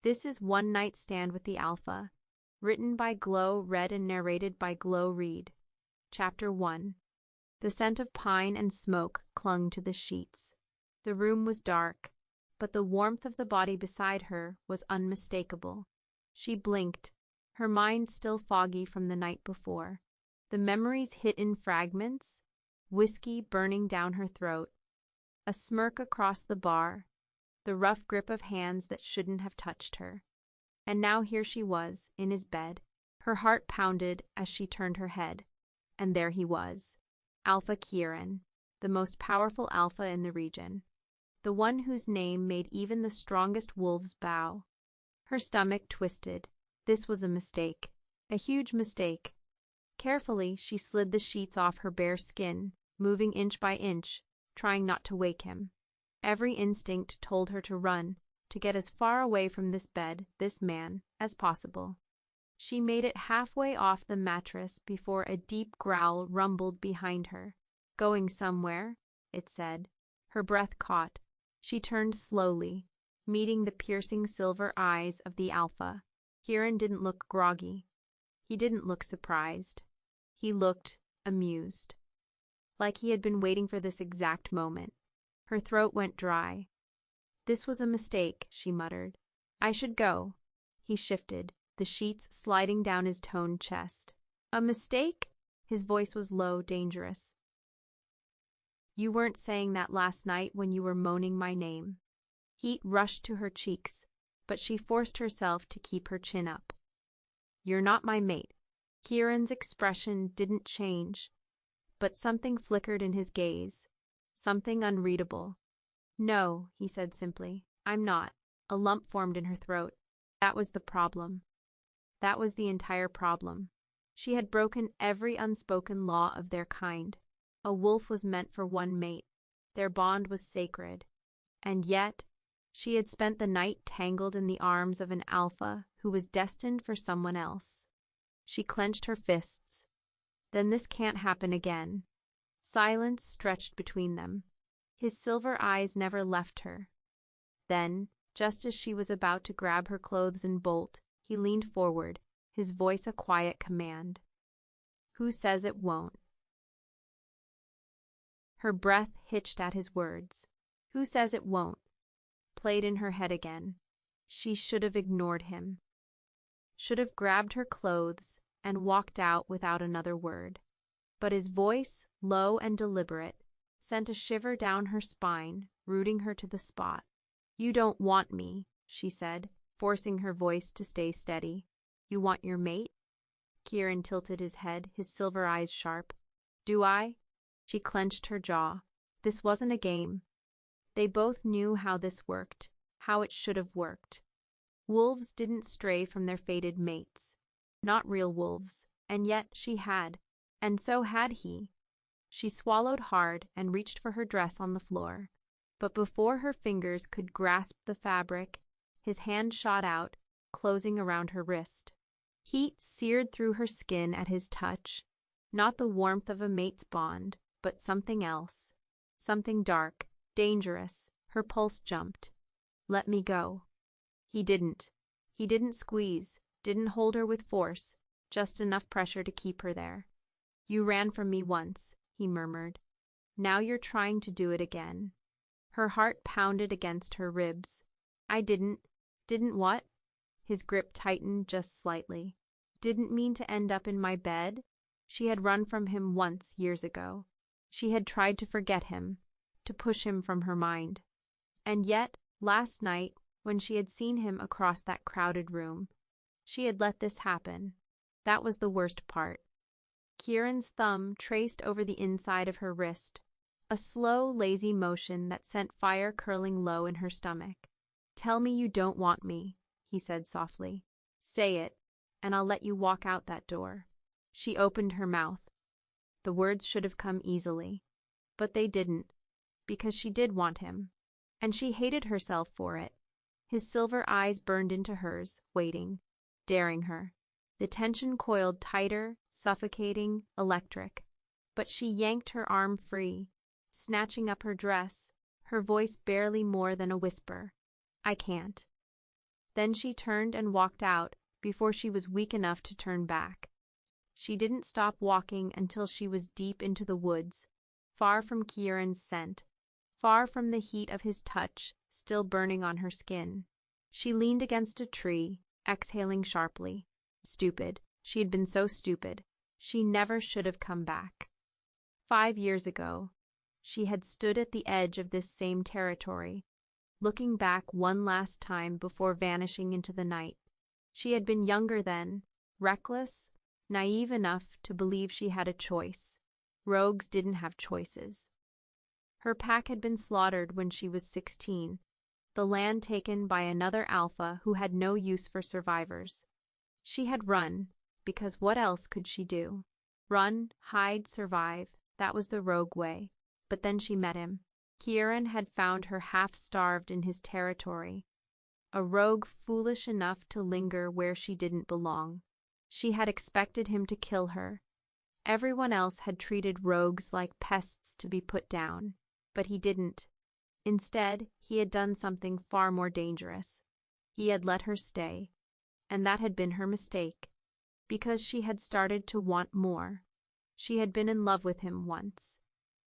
This is One Night Stand with the Alpha, written by Glow, read and narrated by Glow Reed. Chapter 1. The scent of pine and smoke clung to the sheets. The room was dark, but the warmth of the body beside her was unmistakable. She blinked, her mind still foggy from the night before. The memories hit in fragments, whiskey burning down her throat, a smirk across the bar, the rough grip of hands that shouldn't have touched her. And now here she was, in his bed. Her heart pounded as she turned her head. And there he was, Alpha Kieran, the most powerful alpha in the region, the one whose name made even the strongest wolves bow. Her stomach twisted. This was a mistake, a huge mistake. Carefully, she slid the sheets off her bare skin, moving inch by inch, trying not to wake him. Every instinct told her to run, to get as far away from this bed, this man, as possible. She made it halfway off the mattress before a deep growl rumbled behind her. Going somewhere, it said. Her breath caught. She turned slowly, meeting the piercing silver eyes of the alpha. Kieran didn't look groggy. He didn't look surprised. He looked amused, like he had been waiting for this exact moment. Her throat went dry. This was a mistake, she muttered. I should go. He shifted, the sheets sliding down his toned chest. A mistake? His voice was low, dangerous. You weren't saying that last night when you were moaning my name. Heat rushed to her cheeks, but she forced herself to keep her chin up. You're not my mate. Kieran's expression didn't change, but something flickered in his gaze, something unreadable. No, he said simply, I'm not. A lump formed in her throat. That was the problem. That was the entire problem. She had broken every unspoken law of their kind. A wolf was meant for one mate. Their bond was sacred. And yet, she had spent the night tangled in the arms of an alpha who was destined for someone else. She clenched her fists. Then this can't happen again. Silence stretched between them. His silver eyes never left her. Then, just as she was about to grab her clothes and bolt, he leaned forward, his voice a quiet command. Who says it won't? Her breath hitched at his words. Who says it won't? Played in her head again. She should have ignored him. Should have grabbed her clothes and walked out without another word. But his voice, low and deliberate, sent a shiver down her spine, rooting her to the spot. You don't want me, she said, forcing her voice to stay steady. You want your mate? Kieran tilted his head, his silver eyes sharp. Do I? She clenched her jaw. This wasn't a game. They both knew how this worked, how it should have worked. Wolves didn't stray from their fated mates. Not real wolves, and yet she had. And so had he. She swallowed hard and reached for her dress on the floor. But before her fingers could grasp the fabric, his hand shot out, closing around her wrist. Heat seared through her skin at his touch. Not the warmth of a mate's bond, but something else. Something dark, dangerous. Her pulse jumped. Let me go. He didn't. He didn't squeeze, didn't hold her with force, just enough pressure to keep her there. You ran from me once, he murmured. Now you're trying to do it again. Her heart pounded against her ribs. I didn't. Didn't what? His grip tightened just slightly. Didn't mean to end up in my bed. She had run from him once years ago. She had tried to forget him, to push him from her mind. And yet, last night, when she had seen him across that crowded room, she had let this happen. That was the worst part. Kieran's thumb traced over the inside of her wrist, a slow, lazy motion that sent fire curling low in her stomach. Tell me you don't want me, he said softly. Say it, and I'll let you walk out that door. She opened her mouth. The words should have come easily. But they didn't, because she did want him. And she hated herself for it. His silver eyes burned into hers, waiting, daring her. The tension coiled tighter, suffocating, electric. But she yanked her arm free, snatching up her dress, her voice barely more than a whisper. I can't. Then she turned and walked out before she was weak enough to turn back. She didn't stop walking until she was deep into the woods, far from Kieran's scent, far from the heat of his touch still burning on her skin. She leaned against a tree, exhaling sharply. Stupid. She had been so stupid. She never should have come back. 5 years ago, she had stood at the edge of this same territory, looking back one last time before vanishing into the night. She had been younger then, reckless, naive enough to believe she had a choice. Rogues didn't have choices. Her pack had been slaughtered when she was 16, the land taken by another alpha who had no use for survivors. She had run, because what else could she do? Run, hide, survive, that was the rogue way. But then she met him. Kieran had found her half-starved in his territory, a rogue foolish enough to linger where she didn't belong. She had expected him to kill her. Everyone else had treated rogues like pests to be put down, but he didn't. Instead, he had done something far more dangerous. He had let her stay, and that had been her mistake, because she had started to want more. She had been in love with him once.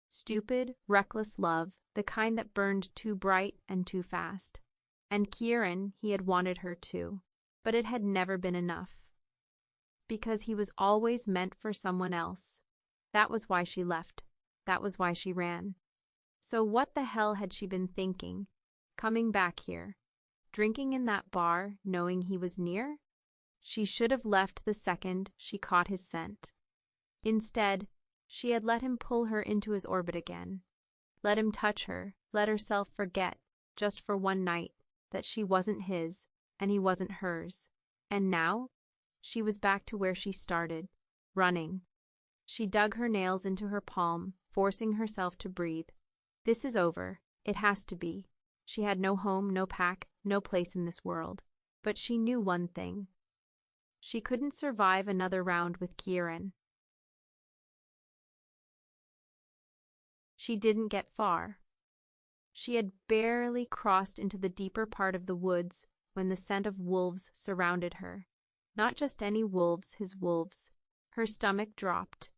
Stupid, reckless love, the kind that burned too bright and too fast. And Kieran, he had wanted her too, but it had never been enough. Because he was always meant for someone else. That was why she left. That was why she ran. So what the hell had she been thinking, coming back here, drinking in that bar, knowing he was near? She should have left the second she caught his scent. Instead, she had let him pull her into his orbit again. Let him touch her, let herself forget, just for one night, that she wasn't his, and he wasn't hers. And now, she was back to where she started, running. She dug her nails into her palm, forcing herself to breathe. This is over. It has to be. She had no home, no pack, no place in this world. But she knew one thing. She couldn't survive another round with Kieran. She didn't get far. She had barely crossed into the deeper part of the woods when the scent of wolves surrounded her. Not just any wolves, his wolves. Her stomach dropped.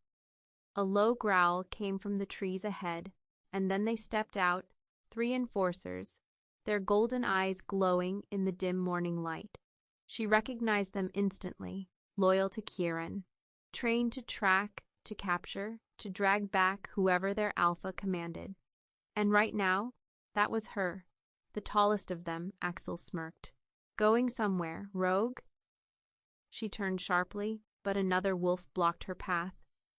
A low growl came from the trees ahead, and then they stepped out, 3 enforcers, their golden eyes glowing in the dim morning light. She recognized them instantly, loyal to Kieran, trained to track, to capture, to drag back whoever their alpha commanded. And right now, that was her, the tallest of them, Axel smirked. Going somewhere, rogue? She turned sharply, but another wolf blocked her path.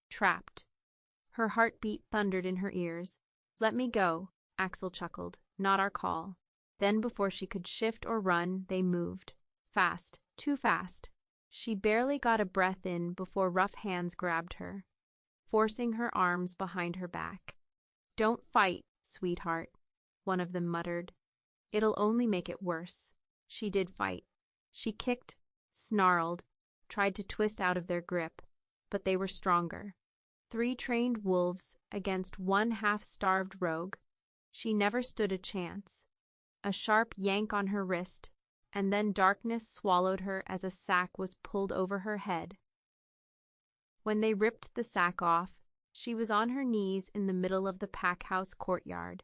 Trapped. Her heartbeat thundered in her ears. Let me go, Axel chuckled. Not our call. Then before she could shift or run, they moved. Fast, too fast. She barely got a breath in before rough hands grabbed her, forcing her arms behind her back. Don't fight, sweetheart, one of them muttered. It'll only make it worse. She did fight. She kicked, snarled, tried to twist out of their grip, but they were stronger. 3 trained wolves against 1 half-starved rogue. She never stood a chance. A sharp yank on her wrist, and then darkness swallowed her as a sack was pulled over her head. When they ripped the sack off, she was on her knees in the middle of the packhouse courtyard,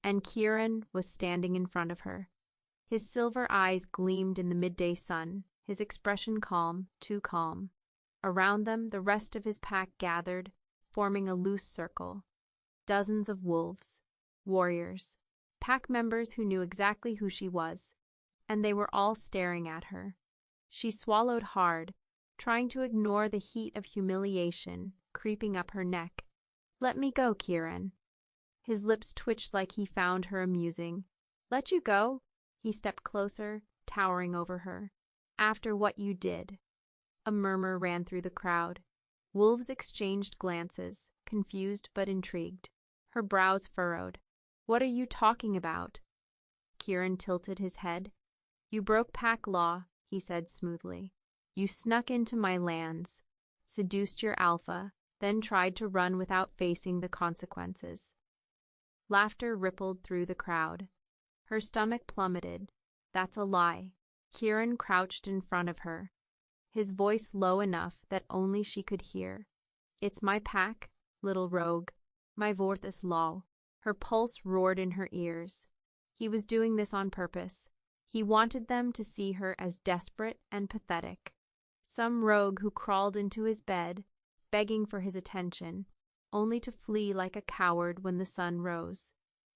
and Kieran was standing in front of her. His silver eyes gleamed in the midday sun, his expression calm, too calm. Around them, the rest of his pack gathered, forming a loose circle. Dozens of wolves, warriors, pack members who knew exactly who she was, and they were all staring at her. She swallowed hard, trying to ignore the heat of humiliation creeping up her neck. Let me go, Kieran. His lips twitched like he found her amusing. Let you go? He stepped closer, towering over her. After what you did. A murmur ran through the crowd. Wolves exchanged glances, confused but intrigued. Her brows furrowed. What are you talking about? Kieran tilted his head. You broke pack law, he said smoothly. You snuck into my lands, seduced your alpha, then tried to run without facing the consequences. Laughter rippled through the crowd. Her stomach plummeted. That's a lie. Kieran crouched in front of her, his voice low enough that only she could hear. It's my pack, little rogue. My worth is law. Her pulse roared in her ears. He was doing this on purpose. He wanted them to see her as desperate and pathetic. Some rogue who crawled into his bed, begging for his attention, only to flee like a coward when the sun rose.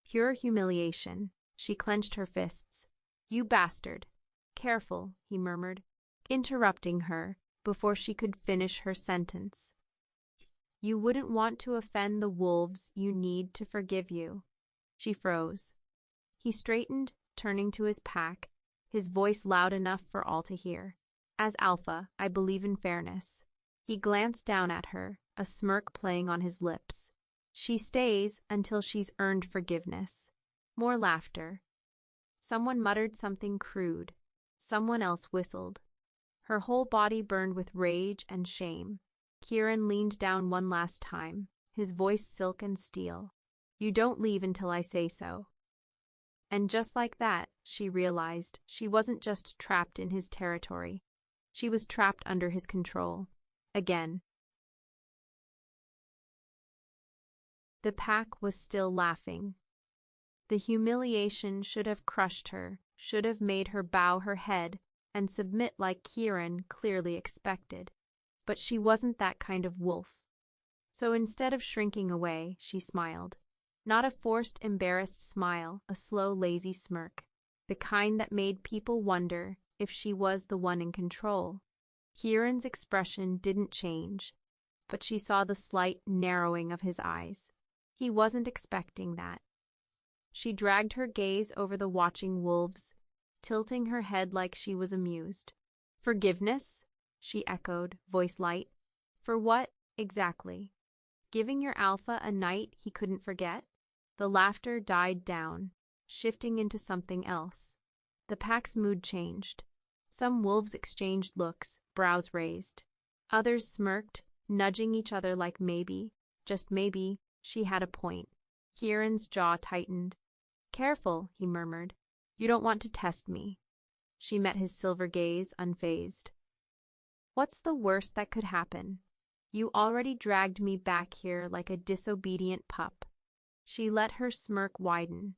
Pure humiliation. She clenched her fists. You bastard. Careful, he murmured, interrupting her before she could finish her sentence. You wouldn't want to offend the wolves you need to forgive you. She froze. He straightened, turning to his pack, his voice loud enough for all to hear. As Alpha, I believe in fairness. He glanced down at her, a smirk playing on his lips. She stays until she's earned forgiveness. More laughter. Someone muttered something crude. Someone else whistled. Her whole body burned with rage and shame. Kieran leaned down one last time, his voice silk and steel. You don't leave until I say so. And just like that, she realized she wasn't just trapped in his territory. She was trapped under his control. Again. The pack was still laughing. The humiliation should have crushed her, should have made her bow her head and submit like Kieran clearly expected. But she wasn't that kind of wolf. So instead of shrinking away, she smiled. Not a forced, embarrassed smile, a slow, lazy smirk. The kind that made people wonder if she was the one in control. Kieran's expression didn't change, but she saw the slight narrowing of his eyes. He wasn't expecting that. She dragged her gaze over the watching wolves, tilting her head like she was amused. Forgiveness? She echoed, voice light. For what, exactly? Giving your alpha a night he couldn't forget? The laughter died down, shifting into something else. The pack's mood changed. Some wolves exchanged looks, brows raised. Others smirked, nudging each other like maybe, just maybe, she had a point. Kieran's jaw tightened. Careful, he murmured. You don't want to test me. She met his silver gaze, unfazed. What's the worst that could happen? You already dragged me back here like a disobedient pup. She let her smirk widen.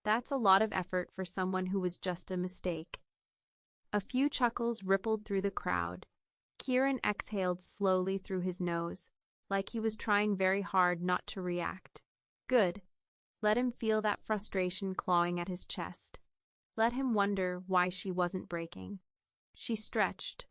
That's a lot of effort for someone who was just a mistake. A few chuckles rippled through the crowd. Kieran exhaled slowly through his nose, like he was trying very hard not to react. Good. Let him feel that frustration clawing at his chest. Let him wonder why she wasn't breaking. She stretched.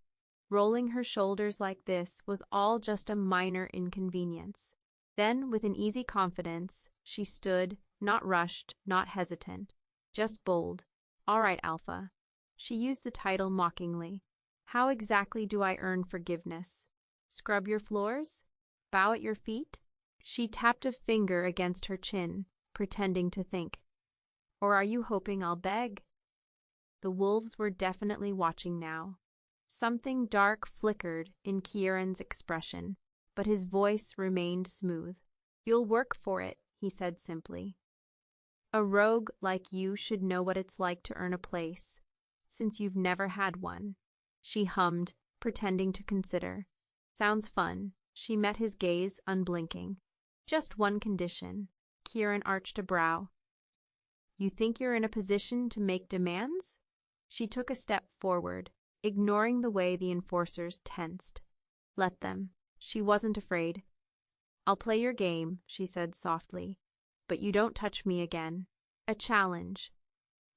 Rolling her shoulders like this was all just a minor inconvenience. Then, with an easy confidence, she stood, not rushed, not hesitant, just bold. All right, Alpha. She used the title mockingly. How exactly do I earn forgiveness? Scrub your floors? Bow at your feet? She tapped a finger against her chin, pretending to think. Or are you hoping I'll beg? The wolves were definitely watching now. Something dark flickered in Kieran's expression, but his voice remained smooth. You'll work for it, he said simply. A rogue like you should know what it's like to earn a place, since you've never had one. She hummed, pretending to consider. Sounds fun. She met his gaze, unblinking. Just one condition. Kieran arched a brow. You think you're in a position to make demands? She took a step forward, ignoring the way the enforcers tensed. Let them. She wasn't afraid. I'll play your game, she said softly, but you don't touch me again. A challenge.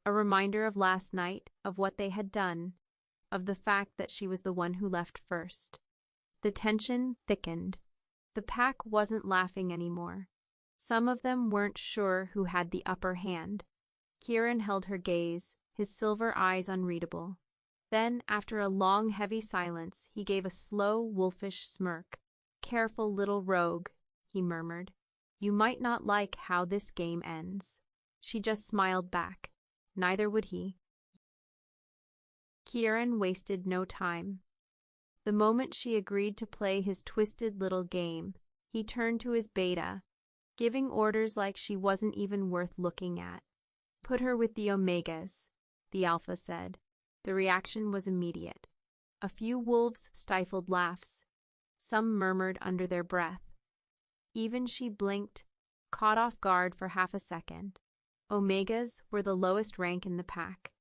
A reminder of last night, of what they had done, of the fact that she was the one who left first. The tension thickened. The pack wasn't laughing anymore. Some of them weren't sure who had the upper hand. Kieran held her gaze, his silver eyes unreadable. Then, after a long, heavy silence, he gave a slow, wolfish smirk. Careful little rogue, he murmured. You might not like how this game ends. She just smiled back. Neither would he. Kieran wasted no time. The moment she agreed to play his twisted little game, he turned to his beta, giving orders like she wasn't even worth looking at. Put her with the Omegas, the Alpha said. The reaction was immediate. A few wolves stifled laughs. Some murmured under their breath. Even she blinked, caught off guard for half a second. Omegas were the lowest rank in the pack.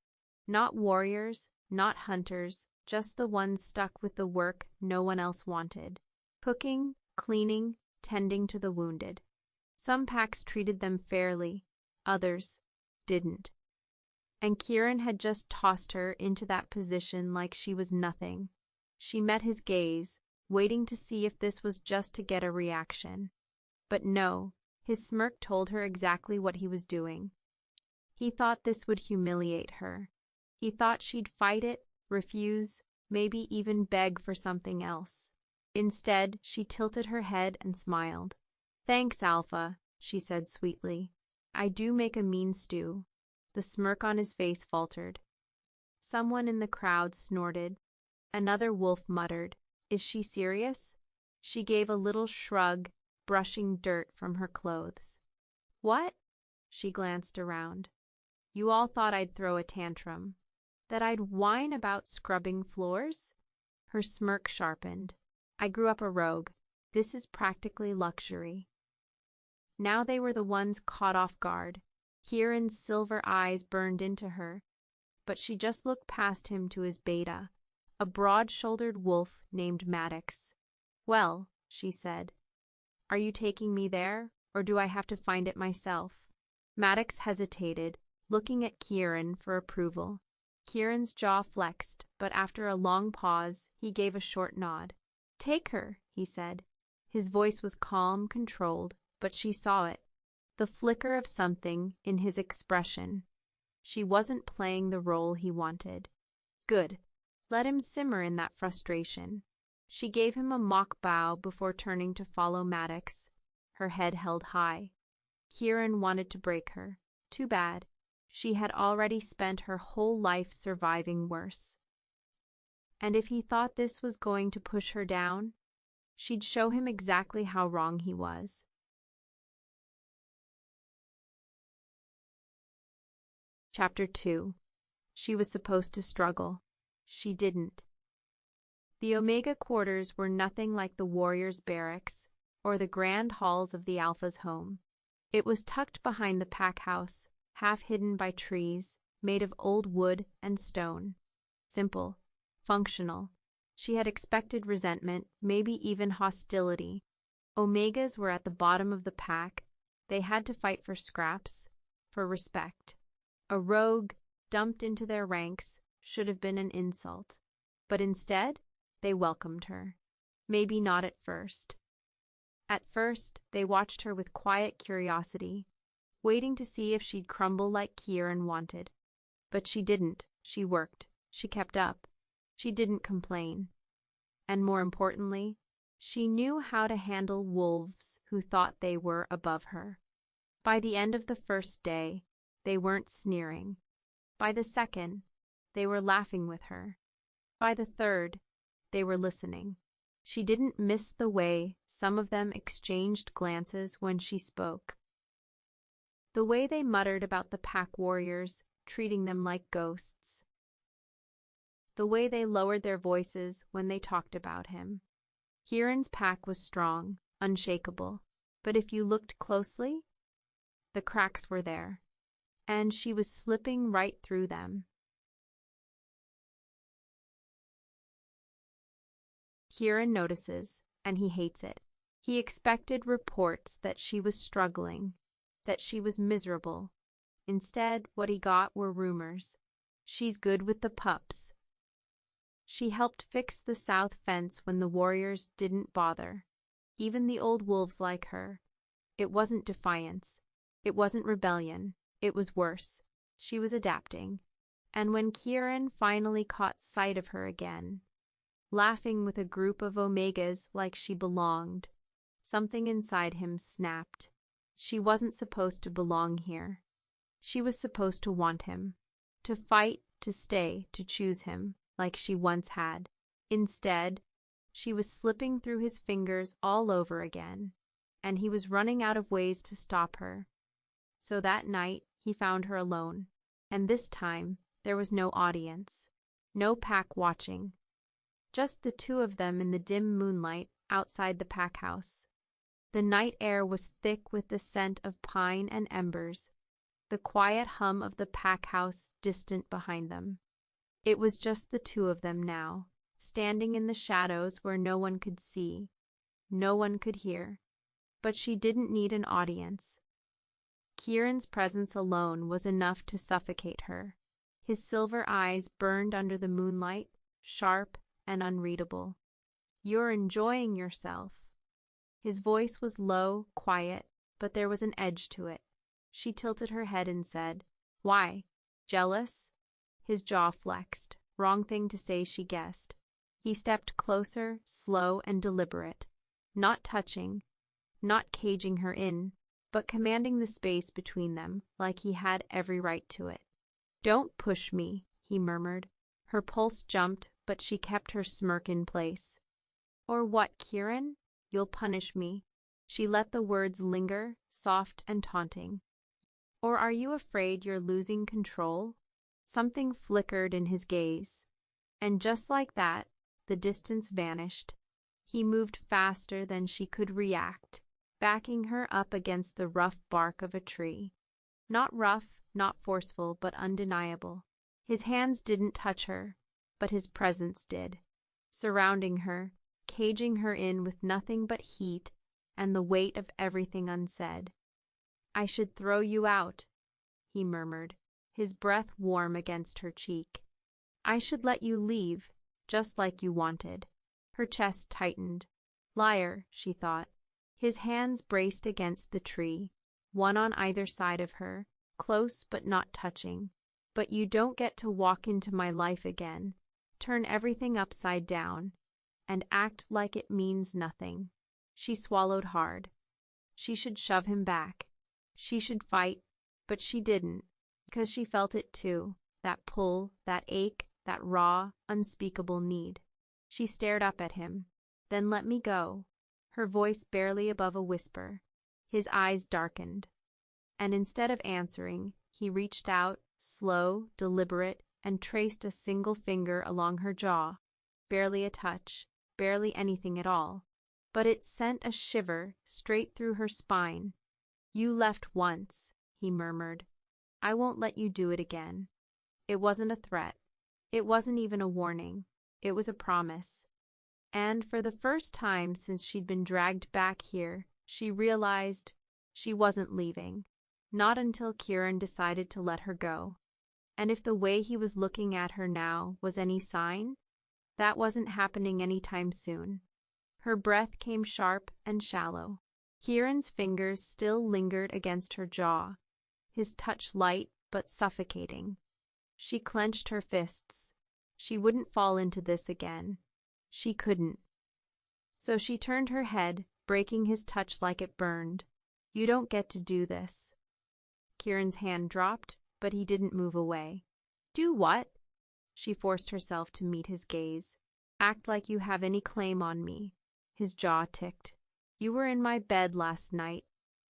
Not warriors, not hunters, just the ones stuck with the work no one else wanted. Cooking, cleaning, tending to the wounded. Some packs treated them fairly, others didn't. And Kieran had just tossed her into that position like she was nothing. She met his gaze, waiting to see if this was just to get a reaction. But no, his smirk told her exactly what he was doing. He thought this would humiliate her. He thought she'd fight it, refuse, maybe even beg for something else. Instead, she tilted her head and smiled. "Thanks, Alpha," she said sweetly. "I do make a mean stew." The smirk on his face faltered. Someone in the crowd snorted. Another wolf muttered, "Is she serious?" She gave a little shrug, brushing dirt from her clothes. "What?" She glanced around. "You all thought I'd throw a tantrum. That I'd whine about scrubbing floors?" Her smirk sharpened. "I grew up a rogue. This is practically luxury." Now they were the ones caught off guard. Kieran's silver eyes burned into her, but she just looked past him to his beta, a broad-shouldered wolf named Maddox. "Well," she said, "are you taking me there, or do I have to find it myself?" Maddox hesitated, looking at Kieran for approval. Kieran's jaw flexed, but after a long pause, he gave a short nod. "Take her," he said. His voice was calm, controlled, but she saw it. The flicker of something in his expression. She wasn't playing the role he wanted. Good. Let him simmer in that frustration. She gave him a mock bow before turning to follow Maddox, her head held high. Kieran wanted to break her. Too bad. She had already spent her whole life surviving worse. And if he thought this was going to push her down, she'd show him exactly how wrong he was. Chapter 2. She was supposed to struggle. She didn't. The Omega quarters were nothing like the warriors' barracks or the grand halls of the Alpha's home. It was tucked behind the pack house, half hidden by trees, made of old wood and stone. Simple, functional. She had expected resentment, maybe even hostility. Omegas were at the bottom of the pack. They had to fight for scraps, for respect. A rogue, dumped into their ranks, should have been an insult. But instead, they welcomed her. Maybe not at first. At first, they watched her with quiet curiosity, waiting to see if she'd crumble like Kieran wanted. But she didn't. She worked. She kept up. She didn't complain. And more importantly, she knew how to handle wolves who thought they were above her. By the end of the first day, they weren't sneering. By the second, they were laughing with her. By the third, they were listening. She didn't miss the way some of them exchanged glances when she spoke. The way they muttered about the pack warriors, treating them like ghosts. The way they lowered their voices when they talked about him. Kieran's pack was strong, unshakable, but if you looked closely, the cracks were there, and she was slipping right through them. Kieran notices, and he hates it. He expected reports that she was struggling, that she was miserable. Instead, what he got were rumors. She's good with the pups. She helped fix the south fence when the warriors didn't bother. Even the old wolves like her. It wasn't defiance. It wasn't rebellion. It was worse. She was adapting. And when Kieran finally caught sight of her again, laughing with a group of Omegas like she belonged, something inside him snapped. She wasn't supposed to belong here. She was supposed to want him, to fight, to stay, to choose him, like she once had. Instead, she was slipping through his fingers all over again, and he was running out of ways to stop her. So that night, he found her alone, and this time, there was no audience. No pack watching. Just the two of them in the dim moonlight outside the pack house. The night air was thick with the scent of pine and embers, the quiet hum of the pack house distant behind them. It was just the two of them now, standing in the shadows where no one could see, no one could hear. But she didn't need an audience. Kieran's presence alone was enough to suffocate her. His silver eyes burned under the moonlight, sharp and unreadable. "You're enjoying yourself." His voice was low, quiet, but there was an edge to it. She tilted her head and said, "Why? Jealous?" His jaw flexed. Wrong thing to say, she guessed. He stepped closer, slow and deliberate, not touching, not caging her in, but commanding the space between them like he had every right to it. "Don't push me," he murmured. Her pulse jumped, but she kept her smirk in place. "Or what, Kieran? You'll punish me." She let the words linger, soft and taunting. "Or are you afraid you're losing control?" Something flickered in his gaze, and just like that, the distance vanished. He moved faster than she could react, backing her up against the rough bark of a tree. Not rough, not forceful, but undeniable. His hands didn't touch her, but his presence did, surrounding her, caging her in with nothing but heat and the weight of everything unsaid. "I should throw you out," he murmured, his breath warm against her cheek. "I should let you leave, just like you wanted." Her chest tightened. Liar, she thought. His hands braced against the tree, one on either side of her, close but not touching. "But you don't get to walk into my life again, turn everything upside down, and act like it means nothing." She swallowed hard. She should shove him back. She should fight, but she didn't, because she felt it too, that pull, that ache, that raw, unspeakable need. She stared up at him. "Then let me go," her voice barely above a whisper. His eyes darkened, and instead of answering, he reached out, slow, deliberate, and traced a single finger along her jaw. Barely a touch, barely anything at all, but it sent a shiver straight through her spine. "You left once," he murmured. "I won't let you do it again." It wasn't a threat. It wasn't even a warning. It was a promise. And for the first time since she'd been dragged back here, she realized she wasn't leaving. Not until Kieran decided to let her go. And if the way he was looking at her now was any sign, that wasn't happening anytime soon. Her breath came sharp and shallow. Kieran's fingers still lingered against her jaw, his touch light but suffocating. She clenched her fists. She wouldn't fall into this again. She couldn't. So she turned her head, breaking his touch like it burned. "You don't get to do this." Kieran's hand dropped, but he didn't move away. "Do what?" She forced herself to meet his gaze. "Act like you have any claim on me." His jaw ticked. "You were in my bed last night."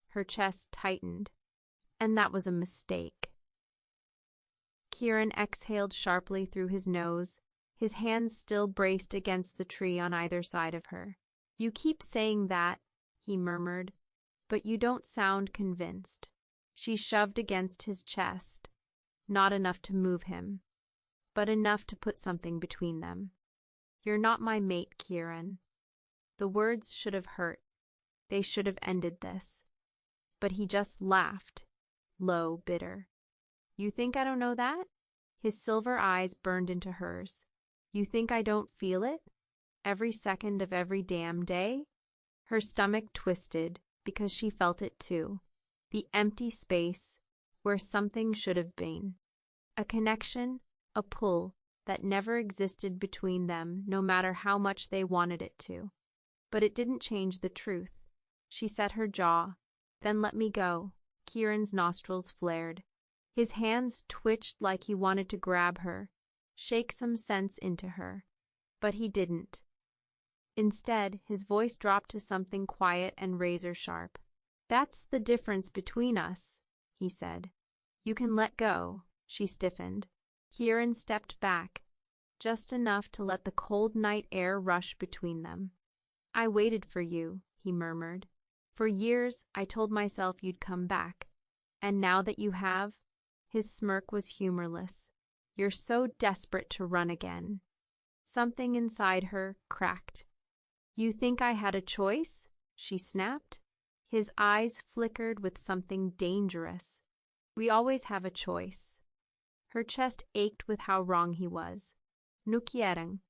Her chest tightened. "And that was a mistake." Kieran exhaled sharply through his nose, his hands still braced against the tree on either side of her. "You keep saying that," he murmured, "but you don't sound convinced." She shoved against his chest, not enough to move him, but enough to put something between them. "You're not my mate, Kieran." The words should have hurt. They should have ended this. But he just laughed, low, bitter. "You think I don't know that?" His silver eyes burned into hers. "You think I don't feel it? Every second of every damn day?" Her stomach twisted because she felt it too. The empty space where something should have been. A connection, a pull that never existed between them no matter how much they wanted it to. But it didn't change the truth. She set her jaw. "Then let me go." Kieran's nostrils flared. His hands twitched like he wanted to grab her, shake some sense into her. But he didn't. Instead, his voice dropped to something quiet and razor-sharp. "That's the difference between us," he said. "You can let go." She stiffened. Kieran stepped back, just enough to let the cold night air rush between them. "I waited for you," he murmured. "For years I told myself you'd come back. And now that you have," his smirk was humorless, "you're so desperate to run again." Something inside her cracked. "You think I had a choice?" she snapped. His eyes flickered with something dangerous. "We always have a choice." Her chest ached with how wrong he was. "Nu quieren."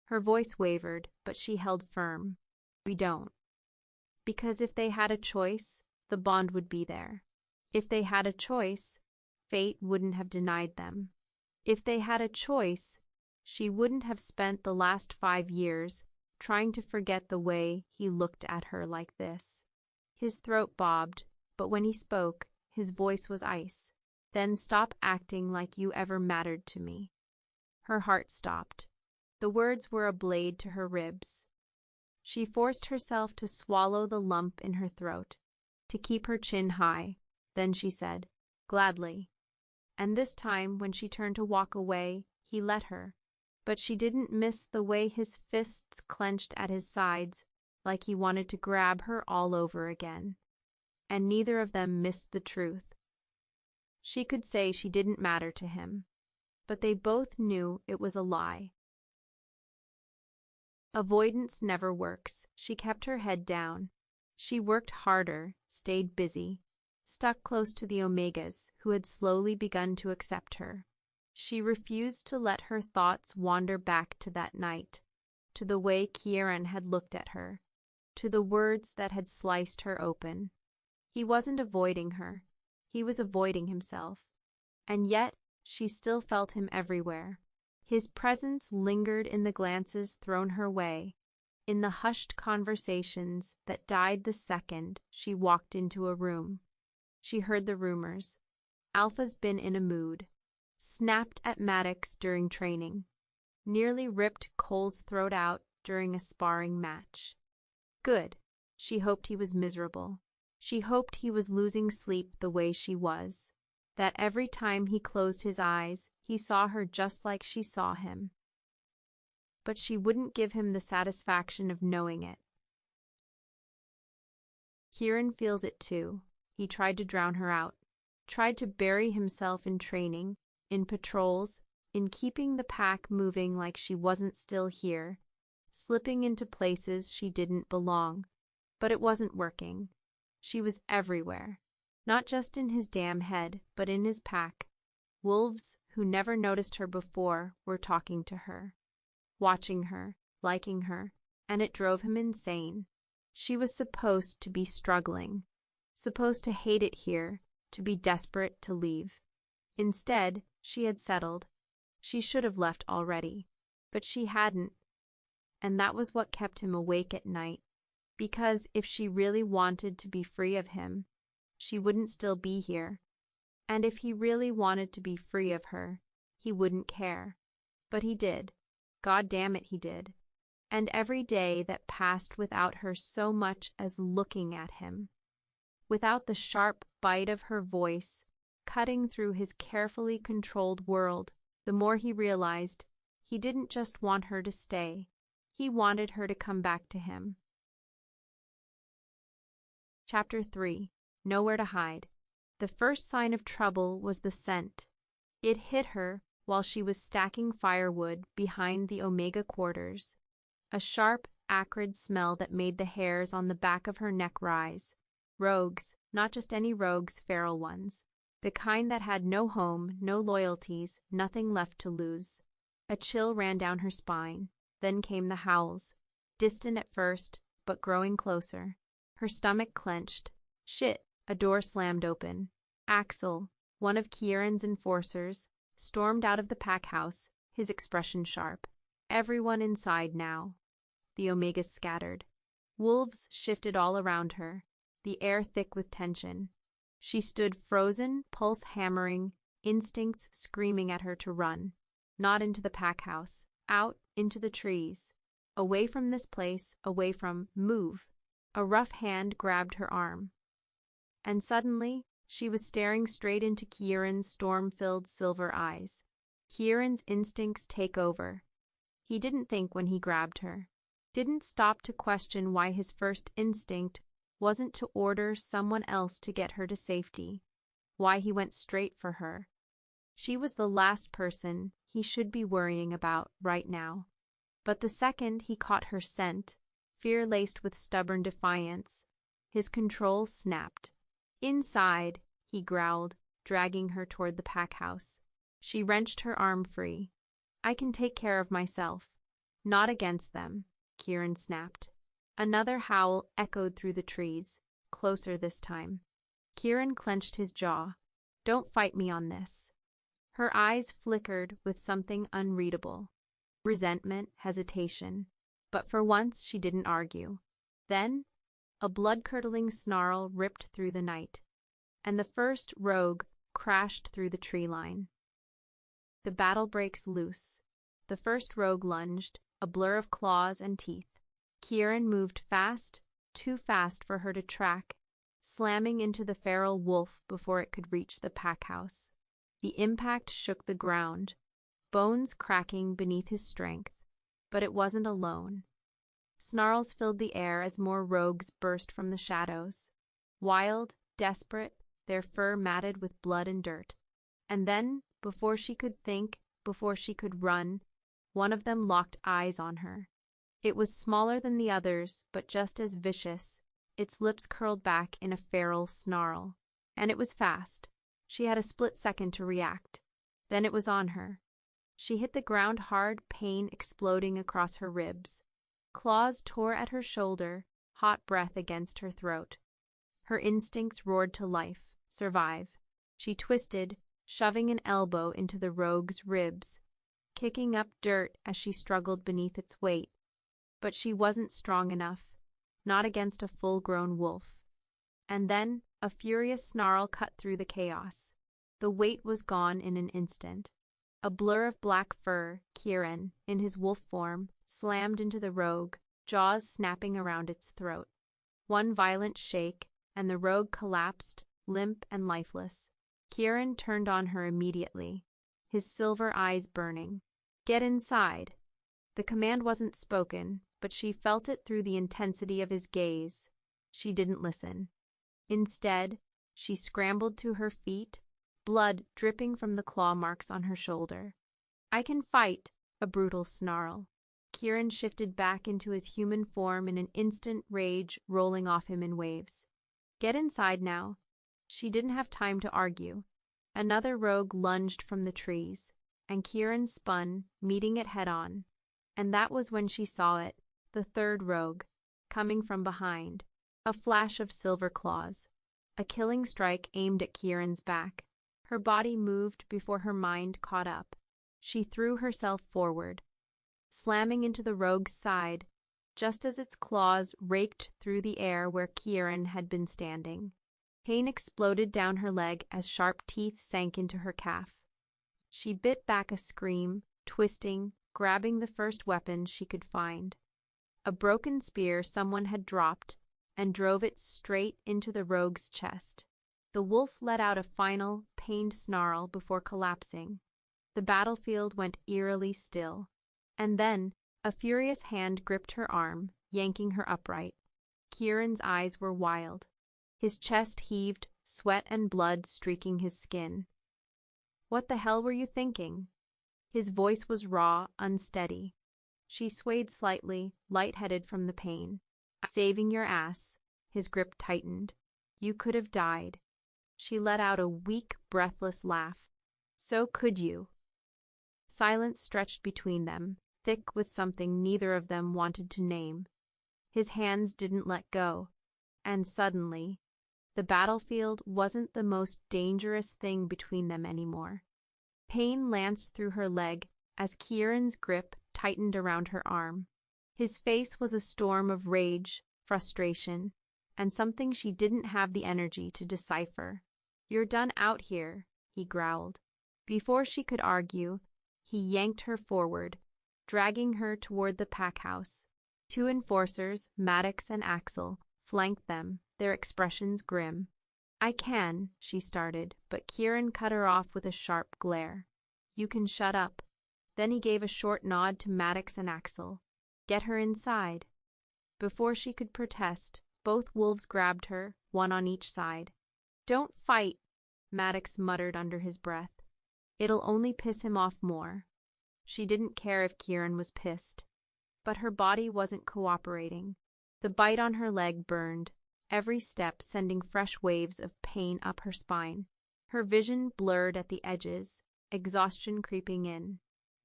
Her voice wavered, but she held firm. "We don't." Because if they had a choice, the bond would be there. If they had a choice, fate wouldn't have denied them. If they had a choice, she wouldn't have spent the last 5 years trying to forget the way he looked at her like this. His throat bobbed, but when he spoke, his voice was ice. "Then stop acting like you ever mattered to me." Her heart stopped. The words were a blade to her ribs. She forced herself to swallow the lump in her throat, to keep her chin high. Then she said, "Gladly." And this time, when she turned to walk away, he let her. But she didn't miss the way his fists clenched at his sides, like he wanted to grab her all over again. And neither of them missed the truth. She could say she didn't matter to him, but they both knew it was a lie. Avoidance never works. She kept her head down. She worked harder, stayed busy, stuck close to the Omegas, who had slowly begun to accept her. She refused to let her thoughts wander back to that night, to the way Kieran had looked at her, to the words that had sliced her open. He wasn't avoiding her. He was avoiding himself. And yet, she still felt him everywhere. His presence lingered in the glances thrown her way, in the hushed conversations that died the second she walked into a room. She heard the rumors. Alpha's been in a mood. Snapped at Maddox during training. Nearly ripped Cole's throat out during a sparring match. Good. She hoped he was miserable. She hoped he was losing sleep the way she was. That every time he closed his eyes, he saw her just like she saw him. But she wouldn't give him the satisfaction of knowing it. Kieran feels it too. He tried to drown her out. Tried to bury himself in training, in patrols, in keeping the pack moving like she wasn't still here, slipping into places she didn't belong. But it wasn't working. She was everywhere. Not just in his damn head, but in his pack. Wolves, who never noticed her before, were talking to her, watching her, liking her, and it drove him insane. She was supposed to be struggling, supposed to hate it here, to be desperate to leave. Instead, she had settled. She should have left already, but she hadn't. And that was what kept him awake at night, because if she really wanted to be free of him, she wouldn't still be here. And if he really wanted to be free of her, he wouldn't care. But he did. God damn it, he did. And every day that passed without her so much as looking at him, without the sharp bite of her voice cutting through his carefully controlled world, the more he realized he didn't just want her to stay. He wanted her to come back to him. Chapter 3. Nowhere to hide. The first sign of trouble was the scent. It hit her while she was stacking firewood behind the Omega quarters. A sharp, acrid smell that made the hairs on the back of her neck rise. Rogues, not just any rogues, feral ones. The kind that had no home, no loyalties, nothing left to lose. A chill ran down her spine. Then came the howls. Distant at first, but growing closer. Her stomach clenched. Shit, a door slammed open. Axel, one of Kieran's enforcers, stormed out of the pack house, his expression sharp. Everyone inside now. The Omegas scattered. Wolves shifted all around her, the air thick with tension. She stood frozen, pulse hammering, instincts screaming at her to run. Not into the pack house, out into the trees. Away from this place, away from move. A rough hand grabbed her arm. And suddenly, she was staring straight into Kieran's storm-filled silver eyes. Kieran's instincts take over. He didn't think when he grabbed her. Didn't stop to question why his first instinct wasn't to order someone else to get her to safety. Why he went straight for her. She was the last person he should be worrying about right now. But the second he caught her scent, fear laced with stubborn defiance, his control snapped. Inside, he growled, dragging her toward the pack house. She wrenched her arm free. I can take care of myself. Not against them, Kieran snapped. Another howl echoed through the trees, closer this time. Kieran clenched his jaw. Don't fight me on this. Her eyes flickered with something unreadable. Resentment, hesitation. But for once she didn't argue. Then, a blood-curdling snarl ripped through the night, and the first rogue crashed through the tree line. The battle breaks loose. The first rogue lunged, a blur of claws and teeth. Kieran moved fast, too fast for her to track, slamming into the feral wolf before it could reach the pack house. The impact shook the ground, bones cracking beneath his strength, but it wasn't alone. Snarls filled the air as more rogues burst from the shadows. Wild, desperate, their fur matted with blood and dirt. And then, before she could think, before she could run, one of them locked eyes on her. It was smaller than the others, but just as vicious, its lips curled back in a feral snarl. And it was fast. She had a split second to react. Then it was on her. She hit the ground hard, pain exploding across her ribs. Claws tore at her shoulder, hot breath against her throat. Her instincts roared to life, survive. She twisted, shoving an elbow into the rogue's ribs, kicking up dirt as she struggled beneath its weight. But she wasn't strong enough, not against a full-grown wolf. And then a furious snarl cut through the chaos. The weight was gone in an instant. A blur of black fur, Kieran, in his wolf form, slammed into the rogue, jaws snapping around its throat. One violent shake, and the rogue collapsed, limp and lifeless. Kieran turned on her immediately, his silver eyes burning. Get inside. The command wasn't spoken, but she felt it through the intensity of his gaze. She didn't listen. Instead, she scrambled to her feet, blood dripping from the claw marks on her shoulder. I can fight, a brutal snarl. Kieran shifted back into his human form in an instant, rage rolling off him in waves. Get inside now. She didn't have time to argue. Another rogue lunged from the trees, and Kieran spun, meeting it head-on. And that was when she saw it, the third rogue, coming from behind. A flash of silver claws. A killing strike aimed at Kieran's back. Her body moved before her mind caught up. She threw herself forward, slamming into the rogue's side, just as its claws raked through the air where Kieran had been standing. Pain exploded down her leg as sharp teeth sank into her calf. She bit back a scream, twisting, grabbing the first weapon she could find. A broken spear someone had dropped, and drove it straight into the rogue's chest. The wolf let out a final, pained snarl before collapsing. The battlefield went eerily still. And then, a furious hand gripped her arm, yanking her upright. Kieran's eyes were wild. His chest heaved, sweat and blood streaking his skin. What the hell were you thinking? His voice was raw, unsteady. She swayed slightly, lightheaded from the pain. Saving your ass. His grip tightened. You could have died. She let out a weak, breathless laugh. So could you. Silence stretched between them, thick with something neither of them wanted to name. His hands didn't let go. And suddenly, the battlefield wasn't the most dangerous thing between them anymore. Pain lanced through her leg as Kieran's grip tightened around her arm. His face was a storm of rage, frustration, and something she didn't have the energy to decipher. You're done out here, he growled. Before she could argue, he yanked her forward, dragging her toward the pack house. Two enforcers, Maddox and Axel, flanked them, their expressions grim. I can, she started, but Kieran cut her off with a sharp glare. You can shut up. Then he gave a short nod to Maddox and Axel. Get her inside. Before she could protest, both wolves grabbed her, one on each side. Don't fight, Maddox muttered under his breath. It'll only piss him off more. She didn't care if Kieran was pissed. But her body wasn't cooperating. The bite on her leg burned, every step sending fresh waves of pain up her spine. Her vision blurred at the edges, exhaustion creeping in.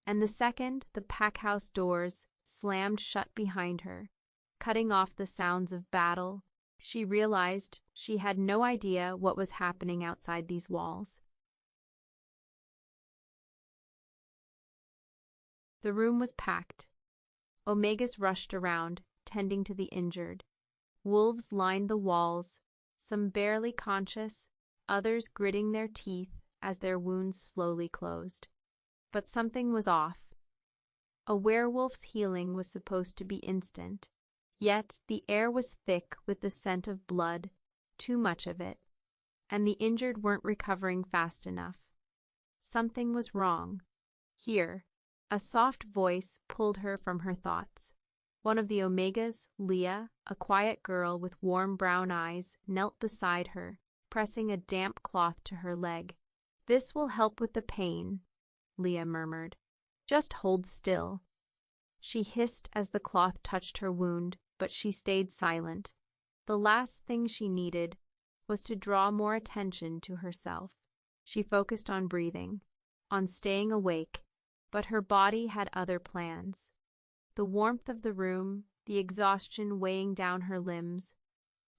And the second the packhouse doors slammed shut behind her, cutting off the sounds of battle, she realized she had no idea what was happening outside these walls. The room was packed. Omegas rushed around, tending to the injured. Wolves lined the walls, some barely conscious, others gritting their teeth as their wounds slowly closed. But something was off. A werewolf's healing was supposed to be instant, yet the air was thick with the scent of blood, too much of it, and the injured weren't recovering fast enough. Something was wrong. Here, a soft voice pulled her from her thoughts. One of the Omegas, Leah, a quiet girl with warm brown eyes, knelt beside her, pressing a damp cloth to her leg. This will help with the pain, Leah murmured. Just hold still. She hissed as the cloth touched her wound, but she stayed silent. The last thing she needed was to draw more attention to herself. She focused on breathing, on staying awake, but her body had other plans. The warmth of the room, the exhaustion weighing down her limbs,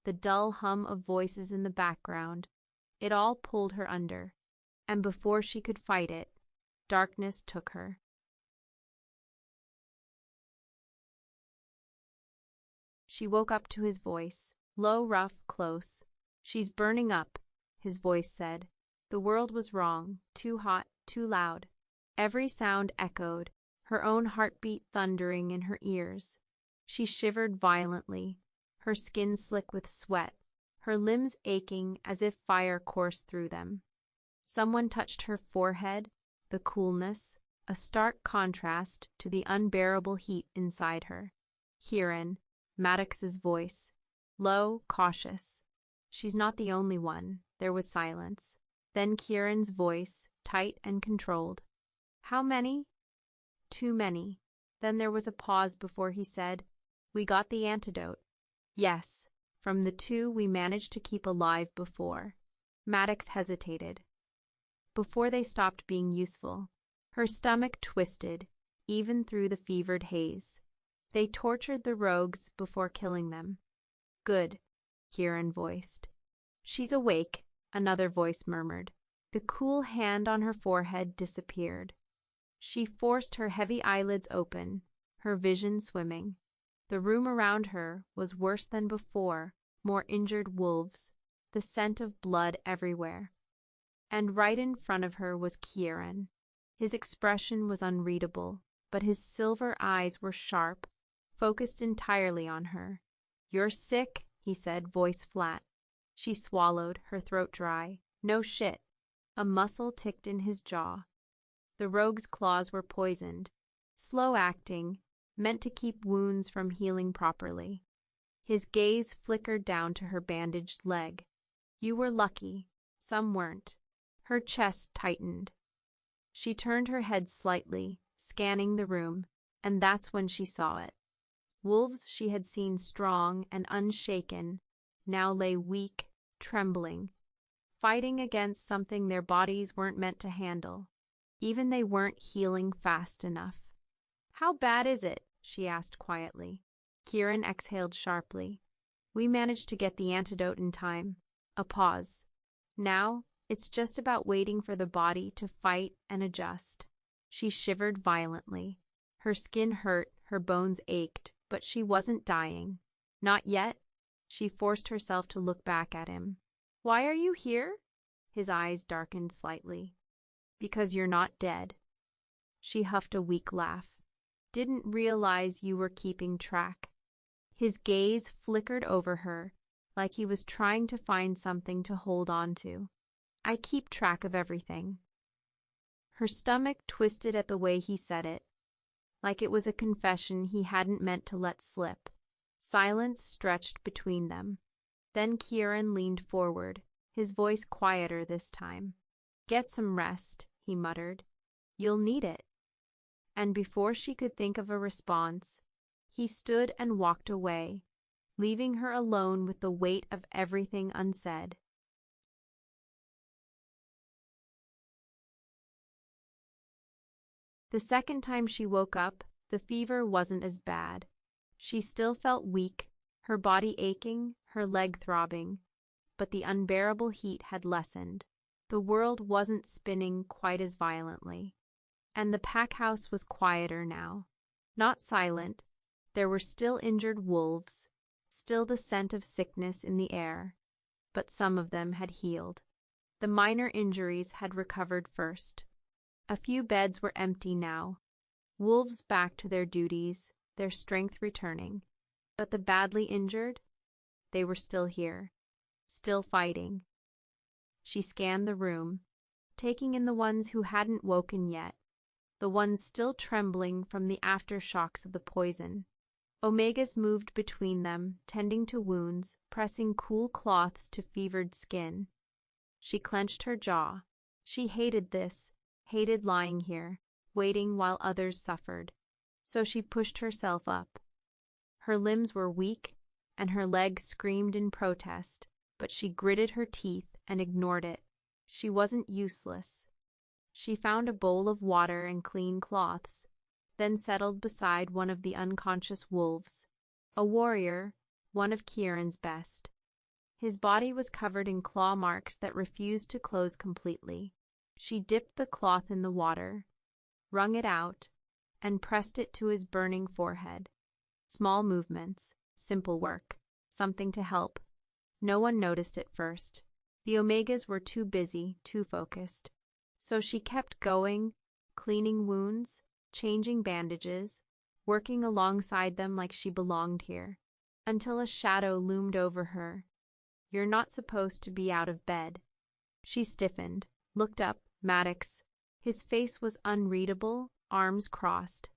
the dull hum of voices in the background, it all pulled her under, and before she could fight it, darkness took her. She woke up to his voice, low, rough, close. She's burning up, his voice said. The world was wrong, too hot, too loud. Every sound echoed, her own heartbeat thundering in her ears. She shivered violently, her skin slick with sweat, her limbs aching as if fire coursed through them. Someone touched her forehead, the coolness, a stark contrast to the unbearable heat inside her. Kieran, Maddox's voice, low, cautious. She's not the only one. There was silence. Then Kieran's voice, tight and controlled. How many? Too many. Then there was a pause before he said, We got the antidote. Yes, from the 2 we managed to keep alive before. Maddox hesitated. Before they stopped being useful. Her stomach twisted, even through the fevered haze. They tortured the rogues before killing them. Good, Kieran voiced. She's awake, another voice murmured. The cool hand on her forehead disappeared. She forced her heavy eyelids open, her vision swimming. The room around her was worse than before, more injured wolves, the scent of blood everywhere. And right in front of her was Kieran. His expression was unreadable, but his silver eyes were sharp, focused entirely on her. You're sick, he said, voice flat. She swallowed, her throat dry. No shit. A muscle ticked in his jaw. The rogue's claws were poisoned, slow-acting, meant to keep wounds from healing properly. His gaze flickered down to her bandaged leg. You were lucky. Some weren't. Her chest tightened. She turned her head slightly, scanning the room, and that's when she saw it. Wolves she had seen strong and unshaken now lay weak, trembling, fighting against something their bodies weren't meant to handle. Even they weren't healing fast enough. How bad is it? She asked quietly. Kieran exhaled sharply. We managed to get the antidote in time. A pause. Now, it's just about waiting for the body to fight and adjust. She shivered violently. Her skin hurt, her bones ached, but she wasn't dying. Not yet. She forced herself to look back at him. Why are you here? His eyes darkened slightly. Because you're not dead. She huffed a weak laugh. Didn't realize you were keeping track. His gaze flickered over her, like he was trying to find something to hold on to. I keep track of everything. Her stomach twisted at the way he said it, like it was a confession he hadn't meant to let slip. Silence stretched between them. Then Kieran leaned forward, his voice quieter this time. "Get some rest," he muttered. "You'll need it." And before she could think of a response, he stood and walked away, leaving her alone with the weight of everything unsaid. The second time she woke up, the fever wasn't as bad. She still felt weak, her body aching, her leg throbbing, but the unbearable heat had lessened. The world wasn't spinning quite as violently, and the pack house was quieter now. Not silent, there were still injured wolves, still the scent of sickness in the air, but some of them had healed. The minor injuries had recovered first. A few beds were empty now, wolves back to their duties, their strength returning. But the badly injured? They were still here, still fighting. She scanned the room, taking in the ones who hadn't woken yet, the ones still trembling from the aftershocks of the poison. Omegas moved between them, tending to wounds, pressing cool cloths to fevered skin. She clenched her jaw. She hated this, hated lying here, waiting while others suffered. So she pushed herself up. Her limbs were weak, and her legs screamed in protest, but she gritted her teeth and ignored it. She wasn't useless. She found a bowl of water and clean cloths, then settled beside one of the unconscious wolves. A warrior, one of Kieran's best. His body was covered in claw marks that refused to close completely. She dipped the cloth in the water, wrung it out, and pressed it to his burning forehead. Small movements, simple work, something to help. No one noticed at first. The Omegas were too busy, too focused. So she kept going, cleaning wounds, changing bandages, working alongside them like she belonged here, until a shadow loomed over her. "You're not supposed to be out of bed." She stiffened, looked up. Maddox. His face was unreadable, arms crossed.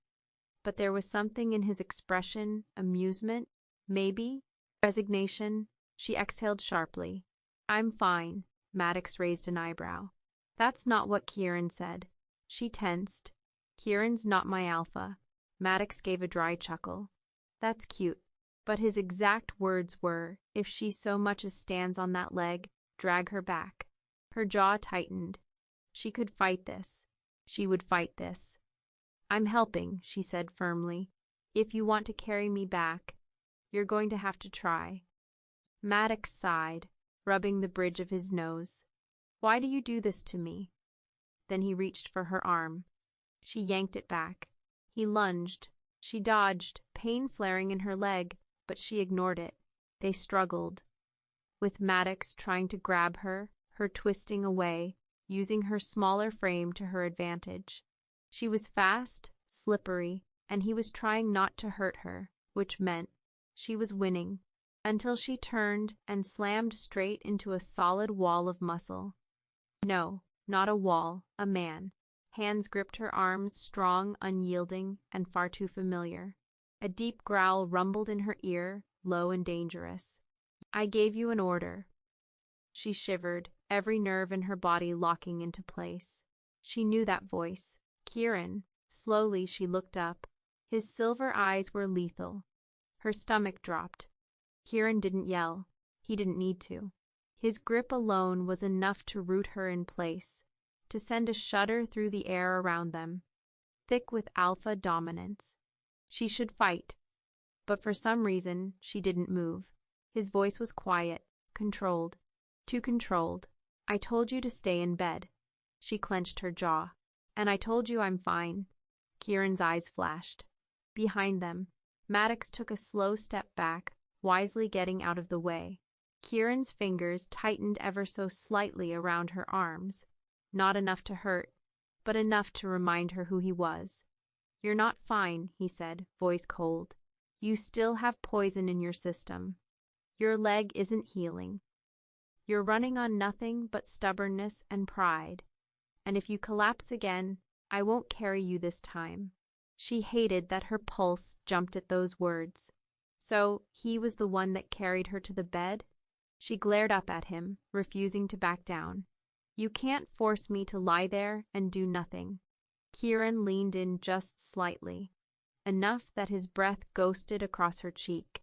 But there was something in his expression, amusement, maybe, resignation. She exhaled sharply. "I'm fine." Maddox raised an eyebrow. "That's not what Kieran said." She tensed. "Kieran's not my alpha." Maddox gave a dry chuckle. "That's cute." But his exact words were, "If she so much as stands on that leg, drag her back." Her jaw tightened. She could fight this. She would fight this. "I'm helping," she said firmly. "If you want to carry me back, you're going to have to try." Maddox sighed, rubbing the bridge of his nose. "Why do you do this to me?" Then he reached for her arm. She yanked it back. He lunged. She dodged, pain flaring in her leg, but she ignored it. They struggled, with Maddox trying to grab her, her twisting away, using her smaller frame to her advantage. She was fast, slippery, and he was trying not to hurt her, which meant she was winning, until she turned and slammed straight into a solid wall of muscle. No, not a wall, a man. Hands gripped her arms, strong, unyielding, and far too familiar. A deep growl rumbled in her ear, low and dangerous. "I gave you an order." She shivered, every nerve in her body locking into place. She knew that voice. Kieran. Slowly she looked up. His silver eyes were lethal. Her stomach dropped. Kieran didn't yell. He didn't need to. His grip alone was enough to root her in place, to send a shudder through the air around them, thick with alpha dominance. She should fight, but for some reason she didn't move. His voice was quiet, controlled. Too controlled. "I told you to stay in bed." She clenched her jaw. "And I told you I'm fine." Kieran's eyes flashed. Behind them, Maddox took a slow step back, wisely getting out of the way. Kieran's fingers tightened ever so slightly around her arms, not enough to hurt, but enough to remind her who he was. "You're not fine," he said, voice cold. "You still have poison in your system. Your leg isn't healing. You're running on nothing but stubbornness and pride. And if you collapse again, I won't carry you this time. She hated that her pulse jumped at those words. So, he was the one that carried her to the bed? She glared up at him, refusing to back down. You can't force me to lie there and do nothing. Kieran leaned in just slightly, enough that his breath ghosted across her cheek.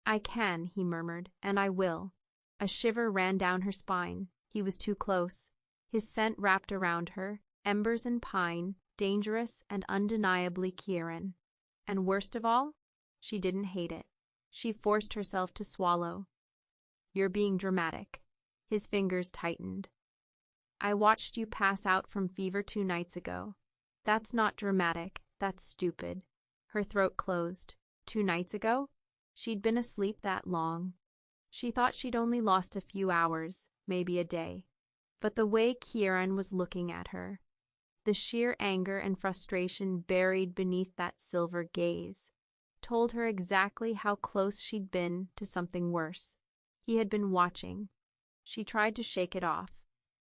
I can, he murmured, and I will. A shiver ran down her spine. He was too close. His scent wrapped around her, embers and pine, dangerous and undeniably Kieran. And worst of all, she didn't hate it. She forced herself to swallow. You're being dramatic. His fingers tightened. I watched you pass out from fever 2 nights ago. That's not dramatic, that's stupid. Her throat closed. 2 nights ago? She'd been asleep that long. She thought she'd only lost a few hours, maybe a day. But the way Kieran was looking at her, the sheer anger and frustration buried beneath that silver gaze, told her exactly how close she'd been to something worse. He had been watching. She tried to shake it off.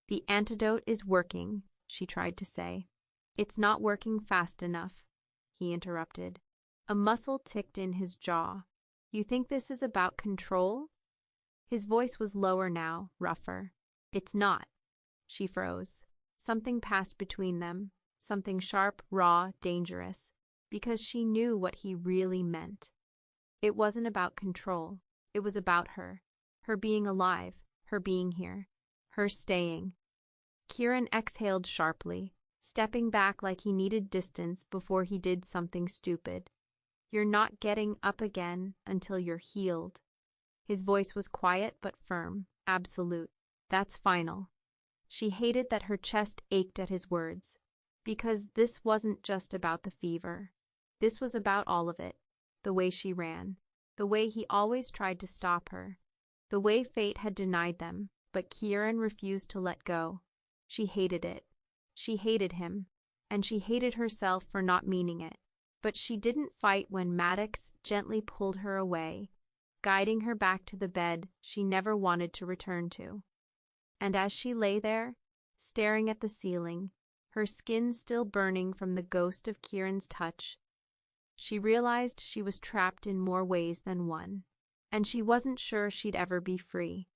The antidote is working, she tried to say. It's not working fast enough, he interrupted. A muscle ticked in his jaw. You think this is about control? His voice was lower now, rougher. It's not. She froze. Something passed between them, something sharp, raw, dangerous, because she knew what he really meant. It wasn't about control. It was about her being alive, her being here, her staying. Kieran exhaled sharply, stepping back like he needed distance before he did something stupid. You're not getting up again until you're healed. His voice was quiet but firm, absolute. That's final. She hated that her chest ached at his words, because this wasn't just about the fever. This was about all of it. The way she ran, the way he always tried to stop her, the way fate had denied them, but Kieran refused to let go. She hated it. She hated him, and she hated herself for not meaning it. But she didn't fight when Maddox gently pulled her away, guiding her back to the bed she never wanted to return to. And as she lay there, staring at the ceiling, her skin still burning from the ghost of Kieran's touch, she realized she was trapped in more ways than one, and she wasn't sure she'd ever be free.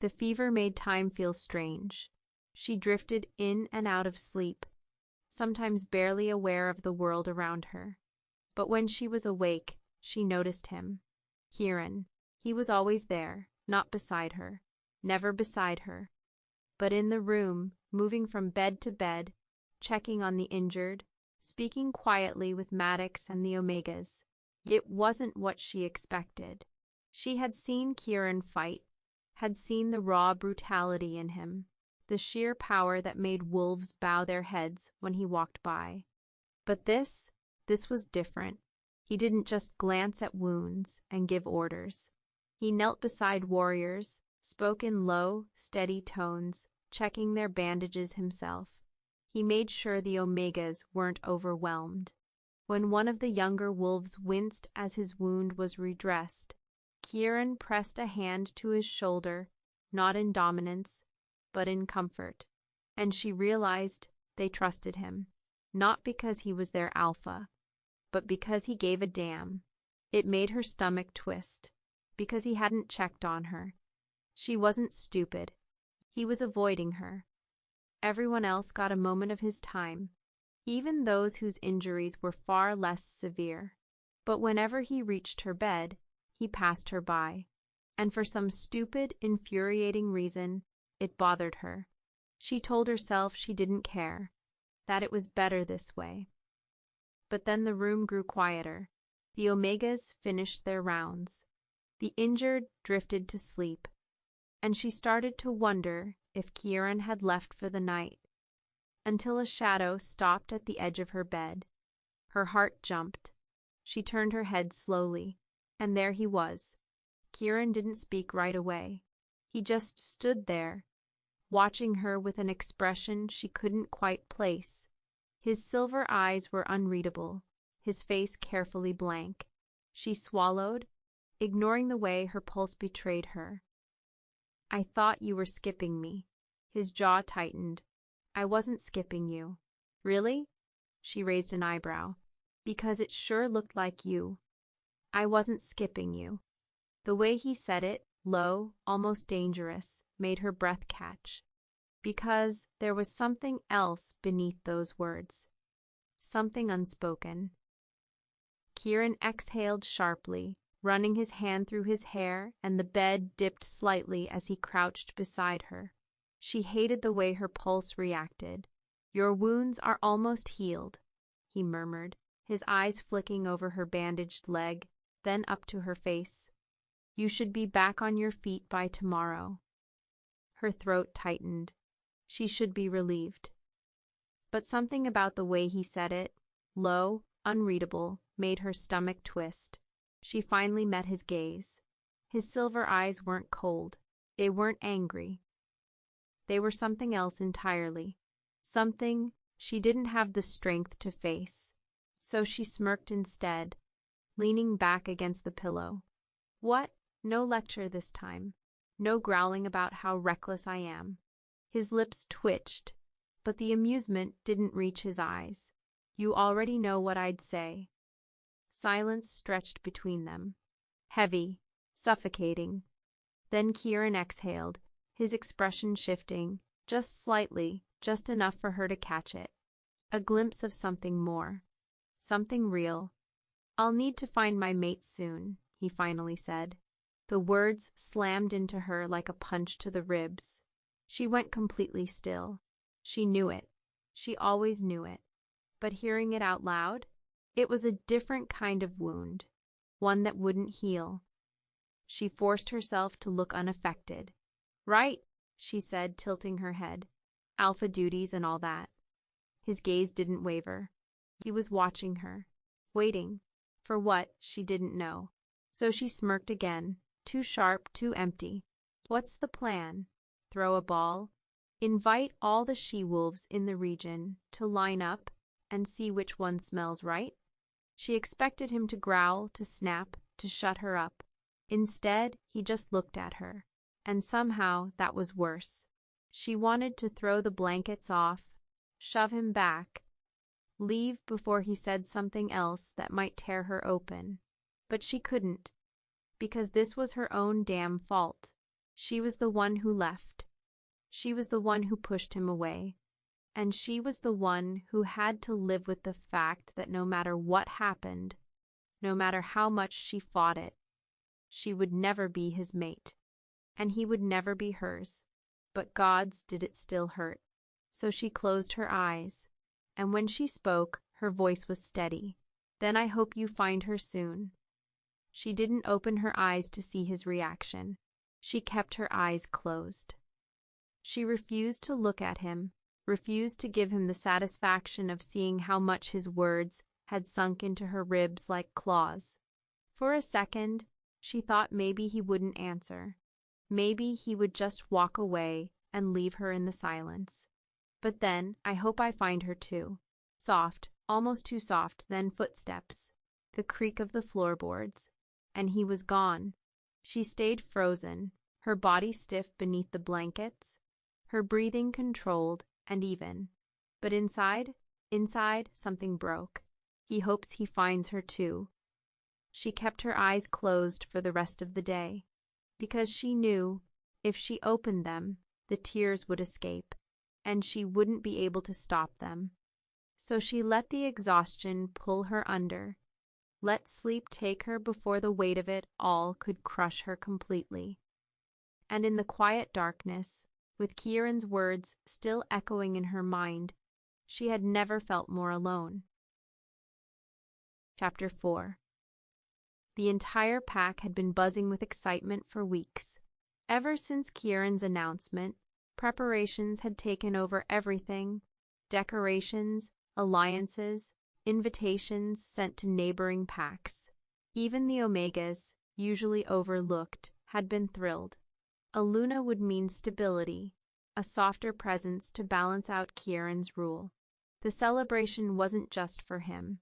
The fever made time feel strange. She drifted in and out of sleep, sometimes barely aware of the world around her. But when she was awake, she noticed him. Kieran. He was always there, not beside her, never beside her, but in the room, moving from bed to bed, checking on the injured, speaking quietly with Maddox and the Omegas. It wasn't what she expected. She had seen Kieran fight, had seen the raw brutality in him, the sheer power that made wolves bow their heads when he walked by. But this was different. He didn't just glance at wounds and give orders. He knelt beside warriors, spoke in low, steady tones, checking their bandages himself. He made sure the Omegas weren't overwhelmed. When one of the younger wolves winced as his wound was redressed, Kieran pressed a hand to his shoulder, not in dominance, but in comfort. And she realized they trusted him, not because he was their alpha, but because he gave a damn. It made her stomach twist, because he hadn't checked on her. She wasn't stupid. He was avoiding her. Everyone else got a moment of his time, even those whose injuries were far less severe. But whenever he reached her bed, he passed her by. And for some stupid, infuriating reason, it bothered her. She told herself she didn't care, that it was better this way. But then the room grew quieter. The Omegas finished their rounds. The injured drifted to sleep, and she started to wonder if Kieran had left for the night, until a shadow stopped at the edge of her bed. Her heart jumped. She turned her head slowly, and there he was. Kieran didn't speak right away. He just stood there, watching her with an expression she couldn't quite place. His silver eyes were unreadable, his face carefully blank. She swallowed, ignoring the way her pulse betrayed her. I thought you were skipping me. His jaw tightened. I wasn't skipping you. Really? She raised an eyebrow. Because it sure looked like you. I wasn't skipping you. The way he said it, low, almost dangerous, made her breath catch. Because there was something else beneath those words. Something unspoken. Kieran exhaled sharply, running his hand through his hair, and the bed dipped slightly as he crouched beside her. She hated the way her pulse reacted. Your wounds are almost healed, he murmured, his eyes flicking over her bandaged leg, then up to her face. You should be back on your feet by tomorrow. Her throat tightened. She should be relieved. But something about the way he said it, low, unreadable, made her stomach twist. She finally met his gaze. His silver eyes weren't cold. They weren't angry. They were something else entirely. Something she didn't have the strength to face. So she smirked instead, leaning back against the pillow. What? No lecture this time. No growling about how reckless I am. His lips twitched, but the amusement didn't reach his eyes. You already know what I'd say. Silence stretched between them. Heavy, suffocating. Then Kieran exhaled, his expression shifting, just slightly, just enough for her to catch it. A glimpse of something more. Something real. I'll need to find my mate soon, he finally said. The words slammed into her like a punch to the ribs. She went completely still. She knew it. She always knew it. But hearing it out loud, it was a different kind of wound, one that wouldn't heal. She forced herself to look unaffected. Right, she said, tilting her head. Alpha duties and all that. His gaze didn't waver. He was watching her, waiting, for what, she didn't know. So she smirked again, too sharp, too empty. What's the plan? Throw a ball? Invite all the she-wolves in the region to line up and see which one smells right? She expected him to growl, to snap, to shut her up. Instead, he just looked at her. And somehow that was worse. She wanted to throw the blankets off, shove him back, leave before he said something else that might tear her open. But she couldn't, because this was her own damn fault. She was the one who left. She was the one who pushed him away. And she was the one who had to live with the fact that no matter what happened, no matter how much she fought it, she would never be his mate. And he would never be hers. But gods, did it still hurt. So she closed her eyes, and when she spoke, her voice was steady. Then I hope you find her soon. She didn't open her eyes to see his reaction. She kept her eyes closed. She refused to look at him, refused to give him the satisfaction of seeing how much his words had sunk into her ribs like claws. For a second, she thought maybe he wouldn't answer. Maybe he would just walk away and leave her in the silence. But then, I hope I find her too. Soft, almost too soft, then footsteps, the creak of the floorboards. And he was gone. She stayed frozen, her body stiff beneath the blankets, her breathing controlled and even. But inside, something broke. He hopes he finds her too. She kept her eyes closed for the rest of the day, because she knew if she opened them, the tears would escape, and she wouldn't be able to stop them. So she let the exhaustion pull her under, let sleep take her before the weight of it all could crush her completely. And in the quiet darkness, with Kieran's words still echoing in her mind, she had never felt more alone. Chapter 4. The entire pack had been buzzing with excitement for weeks. Ever since Kieran's announcement, preparations had taken over everything: decorations, alliances, invitations sent to neighboring packs. Even the Omegas, usually overlooked, had been thrilled. A Luna would mean stability, a softer presence to balance out Kieran's rule. The celebration wasn't just for him.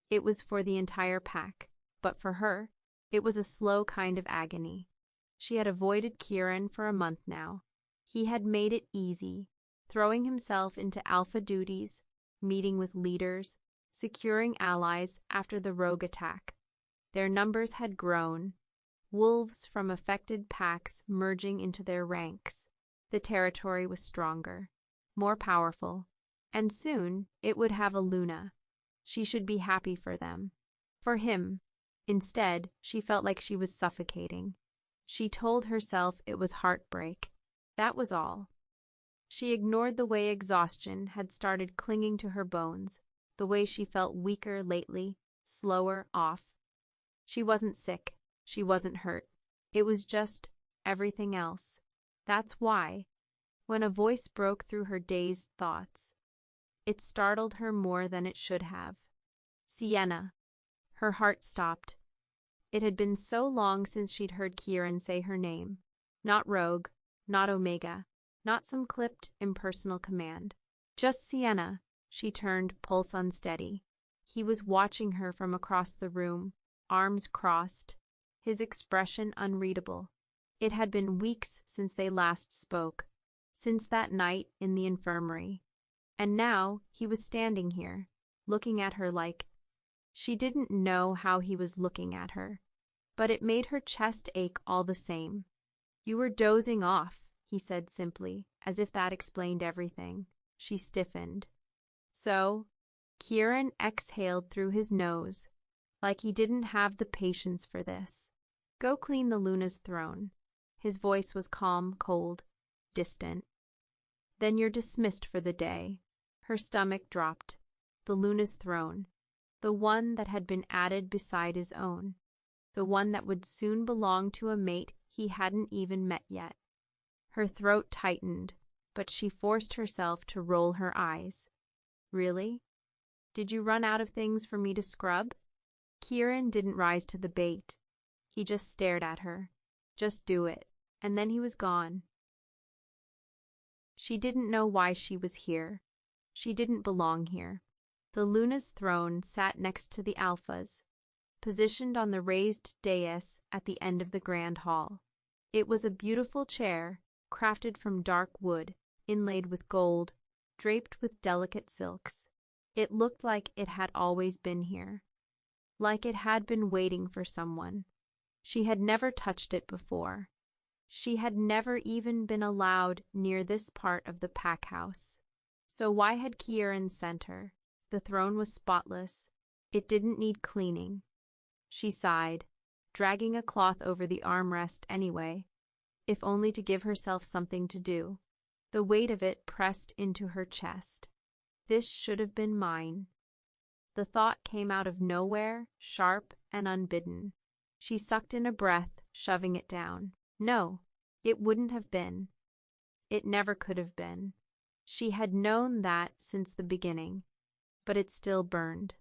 It was for the entire pack. But for her, it was a slow kind of agony. She had avoided Kieran for a month now. He had made it easy, throwing himself into alpha duties, meeting with leaders, securing allies after the rogue attack. Their numbers had grown, wolves from affected packs merging into their ranks. The territory was stronger, more powerful, and soon it would have a Luna. She should be happy for them. For him, instead, she felt like she was suffocating. She told herself it was heartbreak. That was all. She ignored the way exhaustion had started clinging to her bones, the way she felt weaker lately, slower, off. She wasn't sick. She wasn't hurt. It was just everything else. That's why, when a voice broke through her dazed thoughts, it startled her more than it should have. Sienna. Her heart stopped. It had been so long since she'd heard Kieran say her name. Not Rogue, not Omega, not some clipped, impersonal command. Just Sienna. She turned, pulse unsteady. He was watching her from across the room, arms crossed, his expression unreadable. It had been weeks since they last spoke, since that night in the infirmary. And now he was standing here, looking at her like... She didn't know how he was looking at her, but it made her chest ache all the same. "You were dozing off," he said simply, as if that explained everything. She stiffened. So, Kieran exhaled through his nose, like he didn't have the patience for this. "Go clean the Luna's throne." His voice was calm, cold, distant. "Then you're dismissed for the day." Her stomach dropped. The Luna's throne. The one that had been added beside his own. The one that would soon belong to a mate he hadn't even met yet. Her throat tightened, but she forced herself to roll her eyes. "Really? Did you run out of things for me to scrub?" Kieran didn't rise to the bait. He just stared at her. Just do it. And then he was gone. She didn't know why she was here. She didn't belong here. The Luna's throne sat next to the Alpha's, positioned on the raised dais at the end of the grand hall. It was a beautiful chair, crafted from dark wood, inlaid with gold, draped with delicate silks. It looked like it had always been here, like it had been waiting for someone. She had never touched it before. She had never even been allowed near this part of the pack house. So why had Kieran sent her? The throne was spotless. It didn't need cleaning. She sighed, dragging a cloth over the armrest anyway, if only to give herself something to do. The weight of it pressed into her chest. This should have been mine. The thought came out of nowhere, sharp and unbidden. She sucked in a breath, shoving it down. No, it wouldn't have been. It never could have been. She had known that since the beginning, but it still burned.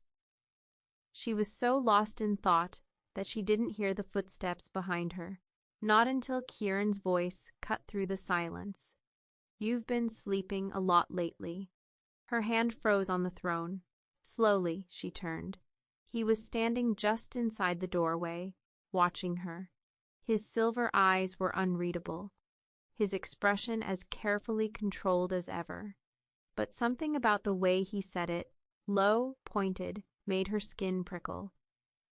She was so lost in thought that she didn't hear the footsteps behind her, not until Kieran's voice cut through the silence. "You've been sleeping a lot lately." Her hand froze on the throne. Slowly, she turned. He was standing just inside the doorway, watching her. His silver eyes were unreadable, his expression as carefully controlled as ever. But something about the way he said it, low, pointed, made her skin prickle.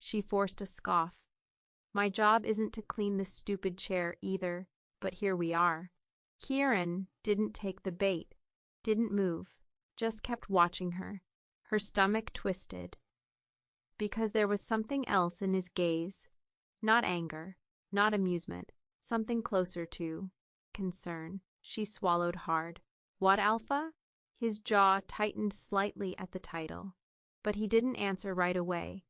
She forced a scoff. "My job isn't to clean this stupid chair either, but here we are." Kieran didn't take the bait, didn't move, just kept watching her. Her stomach twisted, because there was something else in his gaze. Not anger, not amusement, something closer to concern. She swallowed hard. "What, Alpha?" His jaw tightened slightly at the title, but he didn't answer right away.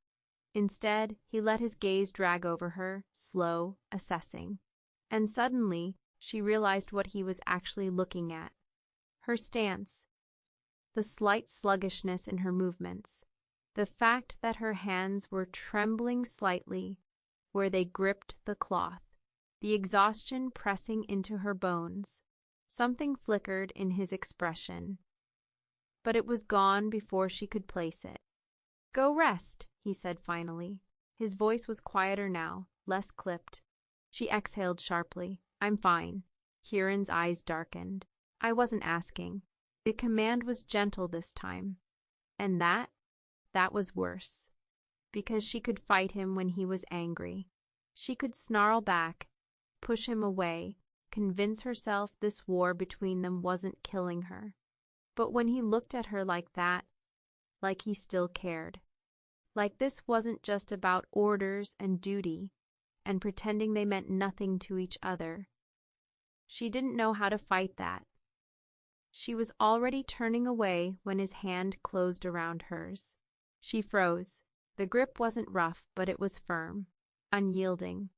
Instead, he let his gaze drag over her, slow, assessing. And suddenly, she realized what he was actually looking at. Her stance, the slight sluggishness in her movements, the fact that her hands were trembling slightly where they gripped the cloth, the exhaustion pressing into her bones. Something flickered in his expression, but it was gone before she could place it. "Go rest," he said finally. His voice was quieter now, less clipped. She exhaled sharply. I'm fine. Kieran's eyes darkened. I wasn't asking. The command was gentle this time. And that was worse. Because she could fight him when he was angry. She could snarl back, push him away, convince herself this war between them wasn't killing her. But when he looked at her like that, like he still cared, like this wasn't just about orders and duty, and pretending they meant nothing to each other, she didn't know how to fight that. She was already turning away when his hand closed around hers. She froze. The grip wasn't rough, but it was firm, unyielding.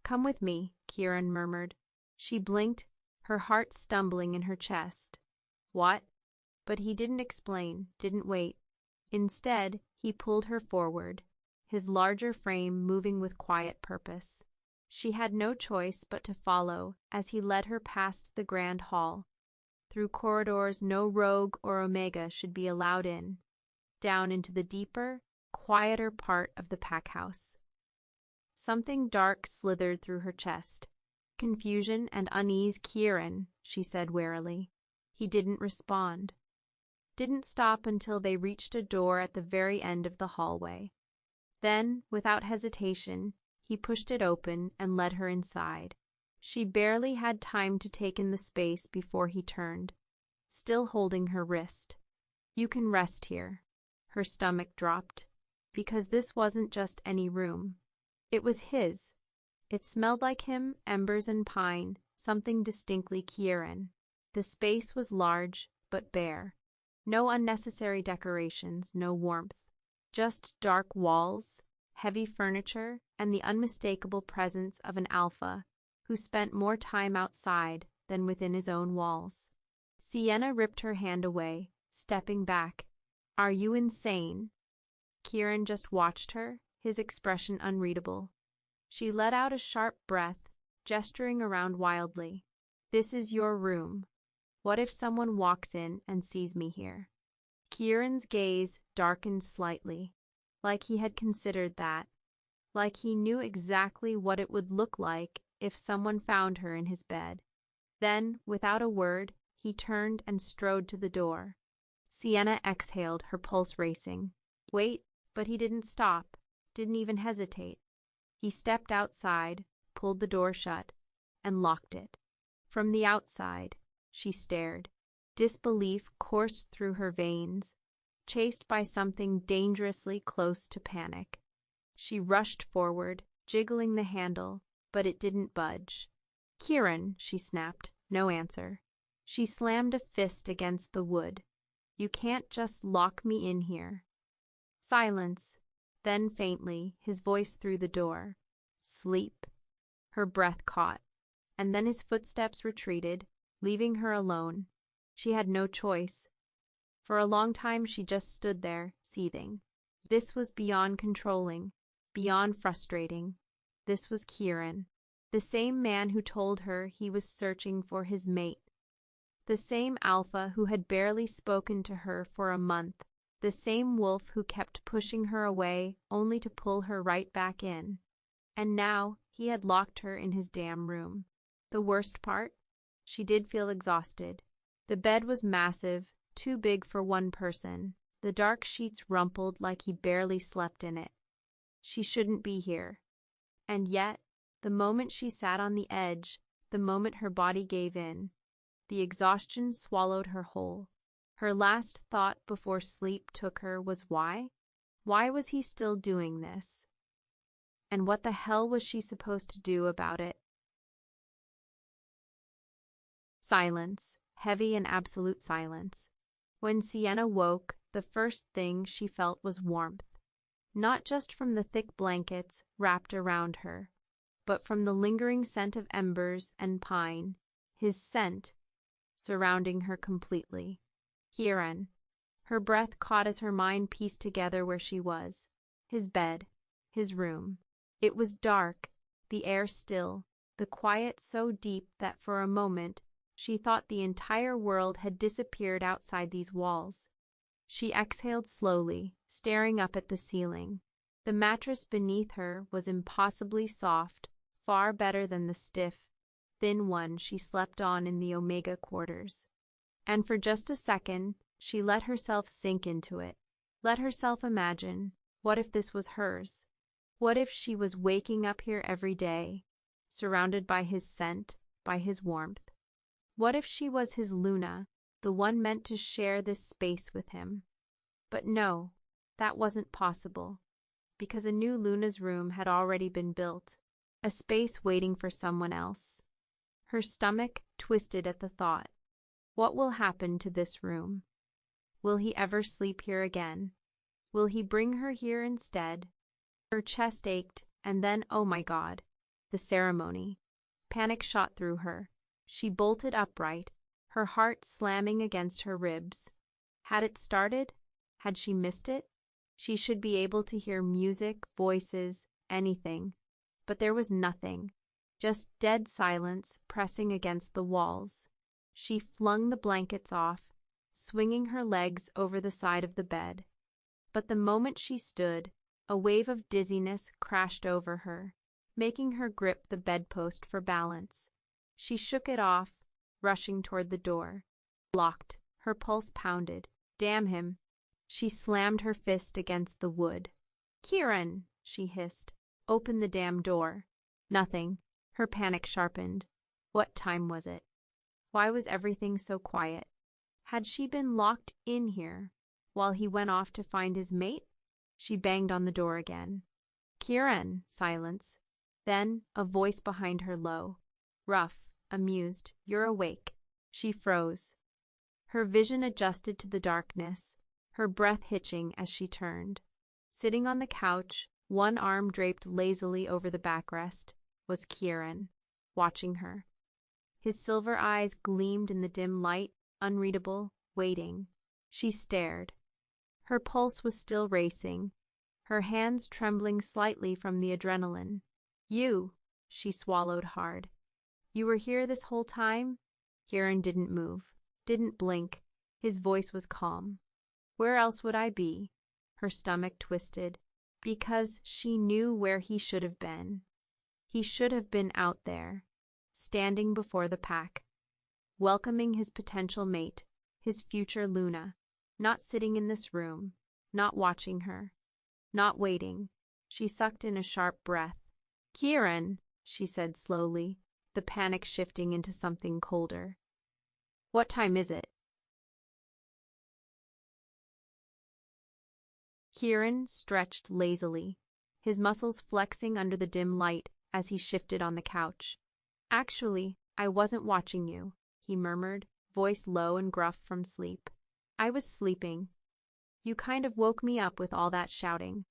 Come with me, Kieran murmured. She blinked, her heart stumbling in her chest. What? But he didn't explain, didn't wait. Instead, he pulled her forward, his larger frame moving with quiet purpose. She had no choice but to follow as he led her past the grand hall, through corridors no rogue or omega should be allowed in, down into the deeper, quieter part of the pack house. Something dark slithered through her chest. Confusion and unease. Kieran, she said warily. He didn't respond. Didn't stop until they reached a door at the very end of the hallway. Then, without hesitation, he pushed it open and led her inside. She barely had time to take in the space before he turned, still holding her wrist. You can rest here. Her stomach dropped, because this wasn't just any room. It was his. It smelled like him, embers and pine, something distinctly Kieran. The space was large, but bare. No unnecessary decorations, no warmth. Just dark walls, heavy furniture, and the unmistakable presence of an alpha who spent more time outside than within his own walls. Sienna ripped her hand away, stepping back. Are you insane? Kieran just watched her, his expression unreadable. She let out a sharp breath, gesturing around wildly. This is your room. What if someone walks in and sees me here? Kieran's gaze darkened slightly, like he had considered that, like he knew exactly what it would look like if someone found her in his bed. Then, without a word, he turned and strode to the door. Sienna exhaled, her pulse racing. Wait, but he didn't stop, didn't even hesitate. He stepped outside, pulled the door shut, and locked it. From the outside, she stared. Disbelief coursed through her veins, chased by something dangerously close to panic. She rushed forward, jiggling the handle, but it didn't budge. Kieran, she snapped, no answer. She slammed a fist against the wood. You can't just lock me in here. Silence. Then faintly, his voice through the door. Sleep. Her breath caught, and then his footsteps retreated, leaving her alone. She had no choice. For a long time she just stood there, seething. This was beyond controlling, beyond frustrating. This was Kieran, the same man who told her he was searching for his mate. The same alpha who had barely spoken to her for a month. The same wolf who kept pushing her away only to pull her right back in. And now he had locked her in his damn room. The worst part? She did feel exhausted. The bed was massive, too big for one person. The dark sheets rumpled like he barely slept in it. She shouldn't be here. And yet, the moment she sat on the edge, the moment her body gave in, the exhaustion swallowed her whole. Her last thought before sleep took her was why? Why was he still doing this? And what the hell was she supposed to do about it? Silence, heavy and absolute silence. When Sienna woke, the first thing she felt was warmth. Not just from the thick blankets wrapped around her, but from the lingering scent of embers and pine, his scent, surrounding her completely. Kieran. Her breath caught as her mind pieced together where she was. His bed, his room. It was dark, the air still, the quiet so deep that for a moment she thought the entire world had disappeared outside these walls. She exhaled slowly, staring up at the ceiling. The mattress beneath her was impossibly soft, far better than the stiff, thin one she slept on in the Omega quarters. And for just a second, she let herself sink into it. Let herself imagine, what if this was hers? What if she was waking up here every day, surrounded by his scent, by his warmth? What if she was his Luna, the one meant to share this space with him? But no, that wasn't possible, because a new Luna's room had already been built, a space waiting for someone else. Her stomach twisted at the thought. What will happen to this room? Will he ever sleep here again? Will he bring her here instead? Her chest ached, and then, oh my God, the ceremony. Panic shot through her. She bolted upright, her heart slamming against her ribs. Had it started? Had she missed it? She should be able to hear music, voices, anything. But there was nothing, just dead silence pressing against the walls. She flung the blankets off, swinging her legs over the side of the bed. But the moment she stood, a wave of dizziness crashed over her, making her grip the bedpost for balance. She shook it off, rushing toward the door. Locked, her pulse pounded. Damn him. She slammed her fist against the wood. "Kieran," she hissed. "Open the damn door." Nothing. Her panic sharpened. What time was it? Why was everything so quiet? Had she been locked in here while he went off to find his mate? She banged on the door again. "Kieran." Silence. Then a voice behind her, low, rough, amused. "You're awake." She froze. Her vision adjusted to the darkness, her breath hitching as she turned. Sitting on the couch, one arm draped lazily over the backrest, was Kieran, watching her. His silver eyes gleamed in the dim light, unreadable, waiting. She stared. Her pulse was still racing, her hands trembling slightly from the adrenaline. "You," she swallowed hard. "You were here this whole time?" Kieran didn't move, didn't blink. His voice was calm. "Where else would I be?" Her stomach twisted, because she knew where he should have been. He should have been out there, standing before the pack, welcoming his potential mate, his future Luna, not sitting in this room, not watching her, not waiting. She sucked in a sharp breath. "Kieran," she said slowly, the panic shifting into something colder. "What time is it?" Kieran stretched lazily, his muscles flexing under the dim light as he shifted on the couch. "Actually, I wasn't watching you," he murmured, voice low and gruff from sleep. "I was sleeping. You kind of woke me up with all that shouting."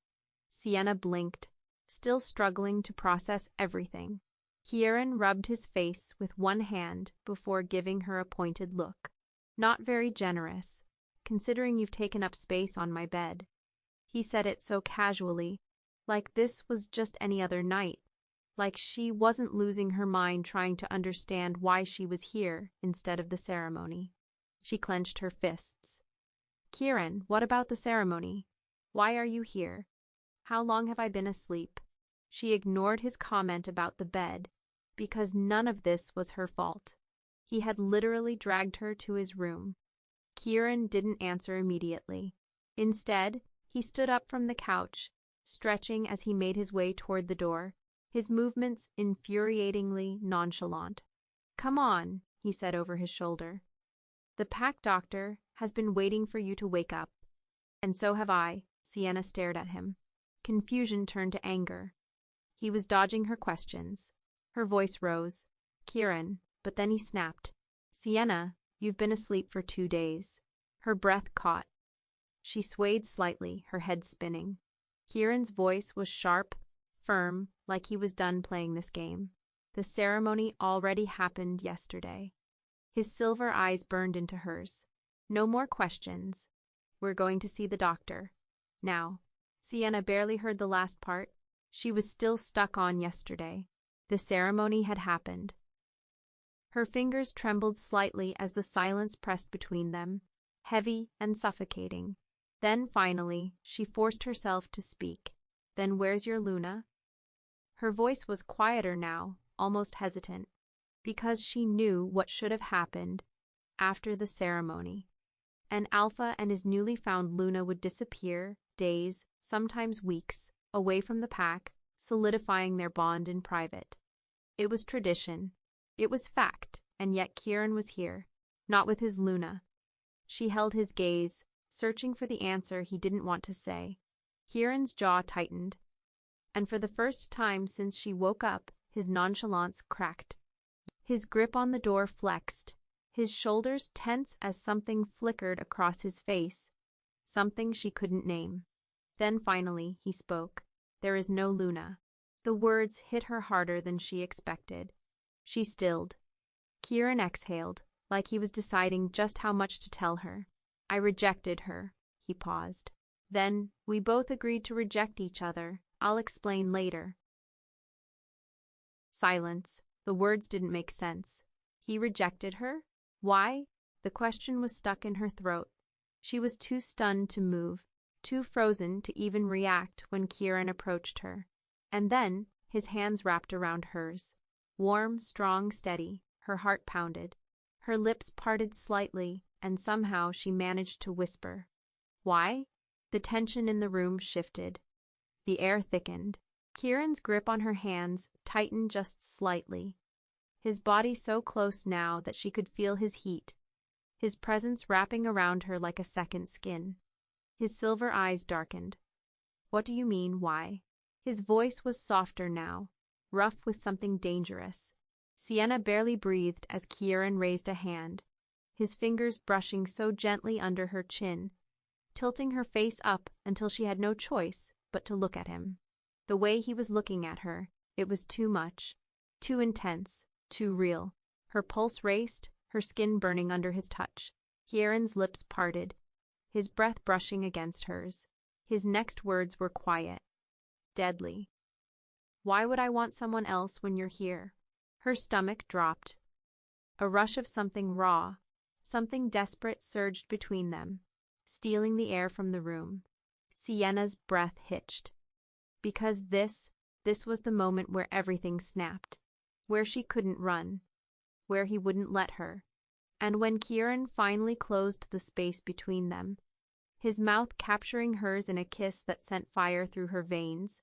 Sienna blinked, still struggling to process everything. Kieran rubbed his face with one hand before giving her a pointed look. "Not very generous, considering you've taken up space on my bed." He said it so casually, like this was just any other night, like she wasn't losing her mind trying to understand why she was here instead of the ceremony. She clenched her fists. "Kieran, what about the ceremony? Why are you here? How long have I been asleep?" She ignored his comment about the bed, because none of this was her fault. He had literally dragged her to his room. Kieran didn't answer immediately. Instead, he stood up from the couch, stretching as he made his way toward the door, his movements infuriatingly nonchalant. "Come on," he said over his shoulder. "The pack doctor has been waiting for you to wake up." "And so have I." Sienna stared at him. Confusion turned to anger. He was dodging her questions. Her voice rose. "Kieran," but then he snapped. "Sienna, you've been asleep for 2 days." Her breath caught. She swayed slightly, her head spinning. Kieran's voice was sharp, firm, like he was done playing this game. The ceremony already happened yesterday. His silver eyes burned into hers. "No more questions. We're going to see the doctor. Now." Sienna barely heard the last part. She was still stuck on yesterday. The ceremony had happened. Her fingers trembled slightly as the silence pressed between them, heavy and suffocating. Then, finally, she forced herself to speak. "Then where's your Luna?" Her voice was quieter now, almost hesitant, because she knew what should have happened after the ceremony. And Alpha and his newly found Luna would disappear, days, sometimes weeks, away from the pack, solidifying their bond in private. It was tradition. It was fact, and yet Kieran was here, not with his Luna. She held his gaze, searching for the answer he didn't want to say. Kieran's jaw tightened, and for the first time since she woke up, his nonchalance cracked. His grip on the door flexed, his shoulders tense as something flickered across his face, something she couldn't name. Then finally he spoke. "There is no Luna." The words hit her harder than she expected. She stilled. Kieran exhaled, like he was deciding just how much to tell her. "I rejected her." He paused. "Then, we both agreed to reject each other. I'll explain later." Silence. The words didn't make sense. He rejected her? Why? The question was stuck in her throat. She was too stunned to move, too frozen to even react when Kieran approached her. And then, his hands wrapped around hers. Warm, strong, steady. Her heart pounded. Her lips parted slightly, and somehow she managed to whisper. "Why?" The tension in the room shifted. The air thickened. Kieran's grip on her hands tightened just slightly. His body so close now that she could feel his heat, his presence wrapping around her like a second skin. His silver eyes darkened. "What do you mean, why?" His voice was softer now, rough with something dangerous. Sienna barely breathed as Kieran raised a hand, his fingers brushing so gently under her chin, tilting her face up until she had no choice but to look at him. The way he was looking at her, it was too much, too intense, too real. Her pulse raced, her skin burning under his touch. Kieran's lips parted, his breath brushing against hers. His next words were quiet, deadly. "Why would I want someone else when you're here?" Her stomach dropped. A rush of something raw, something desperate surged between them, stealing the air from the room. Sienna's breath hitched. Because this was the moment where everything snapped, where she couldn't run, where he wouldn't let her. And when Kieran finally closed the space between them, his mouth capturing hers in a kiss that sent fire through her veins,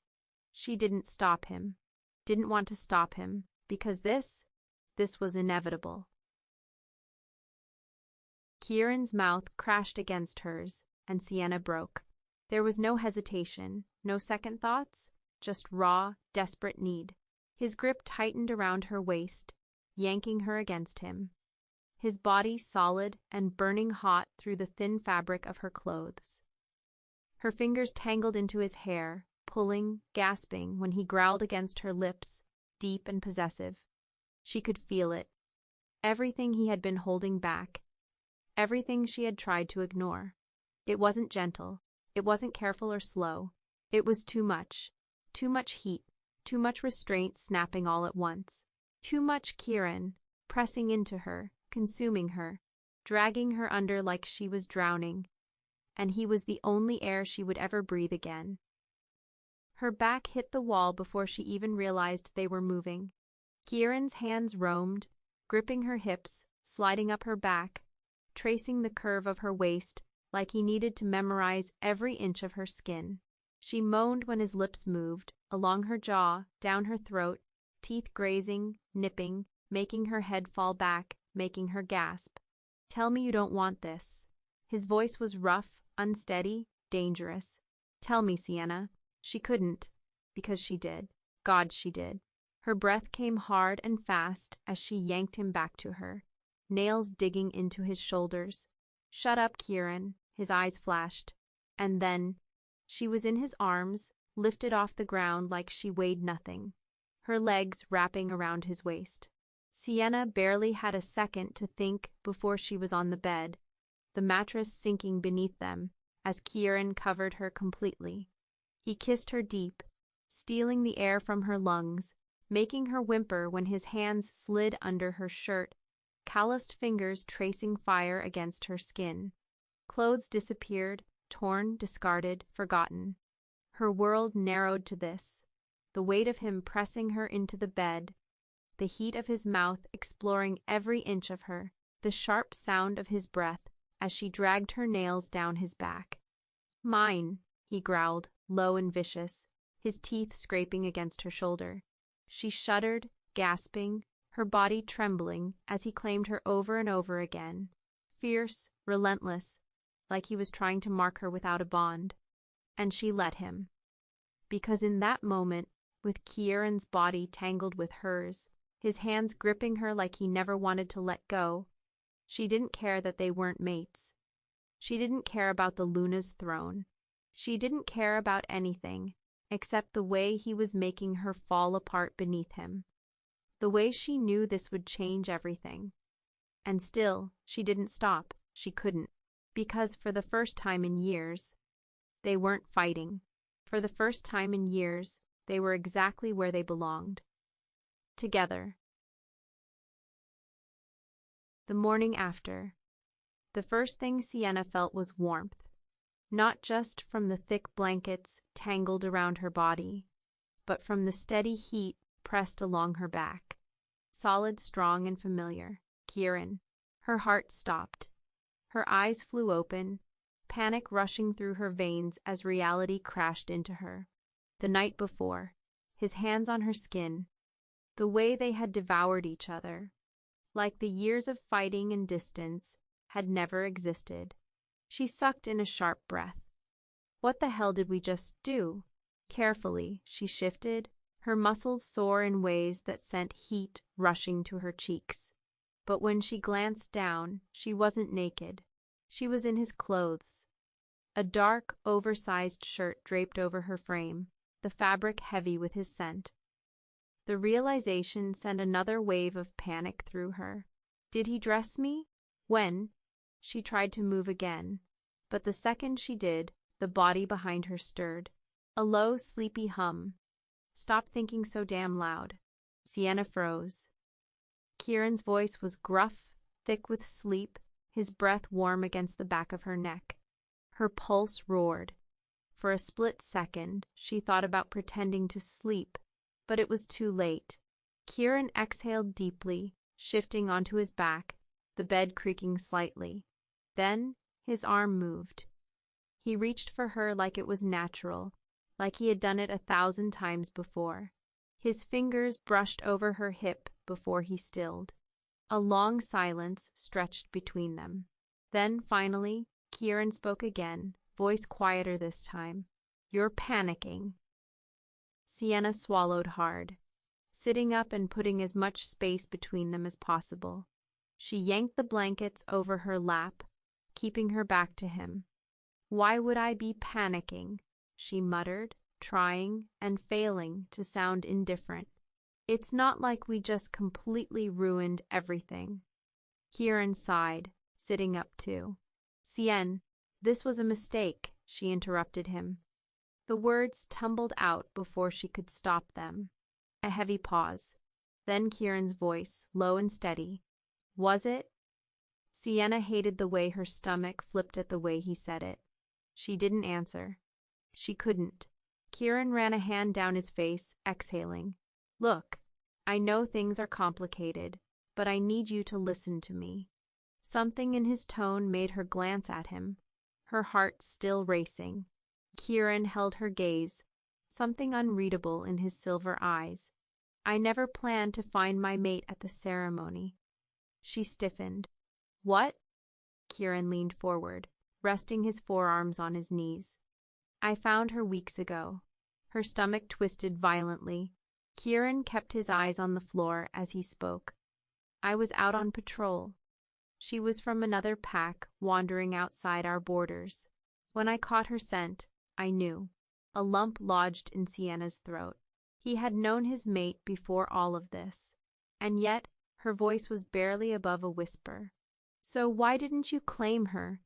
she didn't stop him, didn't want to stop him, because this was inevitable. Kieran's mouth crashed against hers, and Sienna broke. There was no hesitation, no second thoughts, just raw, desperate need. His grip tightened around her waist, yanking her against him. His body solid and burning hot through the thin fabric of her clothes. Her fingers tangled into his hair, pulling, gasping when he growled against her lips, deep and possessive. She could feel it. Everything he had been holding back. Everything she had tried to ignore. It wasn't gentle. It wasn't careful or slow. It was too much. Too much heat. Too much restraint snapping all at once. Too much Kieran, pressing into her, consuming her, dragging her under like she was drowning. And he was the only air she would ever breathe again. Her back hit the wall before she even realized they were moving. Kieran's hands roamed, gripping her hips, sliding up her back, tracing the curve of her waist like he needed to memorize every inch of her skin. She moaned when his lips moved, along her jaw, down her throat, teeth grazing, nipping, making her head fall back, making her gasp. "Tell me you don't want this." His voice was rough, unsteady, dangerous. "Tell me, Sienna." She couldn't, because she did. God, she did. Her breath came hard and fast as she yanked him back to her, nails digging into his shoulders. "Shut up, Kieran." His eyes flashed. And then, she was in his arms, lifted off the ground like she weighed nothing, her legs wrapping around his waist. Sienna barely had a second to think before she was on the bed, the mattress sinking beneath them as Kieran covered her completely. He kissed her deep, stealing the air from her lungs, making her whimper when his hands slid under her shirt, calloused fingers tracing fire against her skin. Clothes disappeared, torn, discarded, forgotten. Her world narrowed to this. the weight of him pressing her into the bed, the heat of his mouth exploring every inch of her, the sharp sound of his breath as she dragged her nails down his back. "Mine," he growled, low and vicious, his teeth scraping against her shoulder. She shuddered, gasping, her body trembling as he claimed her over and over again, fierce, relentless, like he was trying to mark her without a bond. And she let him. Because in that moment, with Kieran's body tangled with hers, his hands gripping her like he never wanted to let go, she didn't care that they weren't mates. She didn't care about the Luna's throne. She didn't care about anything except the way he was making her fall apart beneath him. The way she knew this would change everything. And still, she didn't stop. She couldn't. Because for the first time in years, they weren't fighting. For the first time in years, they were exactly where they belonged. Together. The morning after, the first thing Sienna felt was warmth, not just from the thick blankets tangled around her body, but from the steady heat pressed along her back. Solid, strong, and familiar. Kieran. Her heart stopped. Her eyes flew open, panic rushing through her veins as reality crashed into her. The night before, his hands on her skin, the way they had devoured each other, like the years of fighting and distance, had never existed. She sucked in a sharp breath. What the hell did we just do? Carefully, she shifted, her muscles sore in ways that sent heat rushing to her cheeks. But when she glanced down, she wasn't naked. She was in his clothes. A dark, oversized shirt draped over her frame, the fabric heavy with his scent. The realization sent another wave of panic through her. Did he dress me? When? She tried to move again, but the second she did, the body behind her stirred. A low, sleepy hum. "Stop thinking so damn loud." Sienna froze. Kieran's voice was gruff, thick with sleep, his breath warm against the back of her neck. Her pulse roared. For a split second, she thought about pretending to sleep, but it was too late. Kieran exhaled deeply, shifting onto his back, the bed creaking slightly. Then, his arm moved. He reached for her like it was natural, like he had done it 1,000 times before. His fingers brushed over her hip before he stilled. A long silence stretched between them. Then, finally, Kieran spoke again, voice quieter this time. "You're panicking." Sienna swallowed hard, sitting up and putting as much space between them as possible. She yanked the blankets over her lap, keeping her back to him. "Why would I be panicking?" she muttered, trying and failing to sound indifferent. "It's not like we just completely ruined everything." Kieran sighed, sitting up too. "Sienna, this was a mistake," she interrupted him. The words tumbled out before she could stop them. A heavy pause. Then Kieran's voice, low and steady. "Was it?" Sienna hated the way her stomach flipped at the way he said it. She didn't answer. She couldn't. Kieran ran a hand down his face, exhaling. "Look, I know things are complicated, but I need you to listen to me." Something in his tone made her glance at him, her heart still racing. Kieran held her gaze, something unreadable in his silver eyes. "I never planned to find my mate at the ceremony." She stiffened. "What?" Kieran leaned forward, resting his forearms on his knees. "I found her weeks ago." Her stomach twisted violently. Kieran kept his eyes on the floor as he spoke. "I was out on patrol. She was from another pack, wandering outside our borders. When I caught her scent, I knew." A lump lodged in Sienna's throat. He had known his mate before all of this, and yet her voice was barely above a whisper. "So why didn't you claim her?"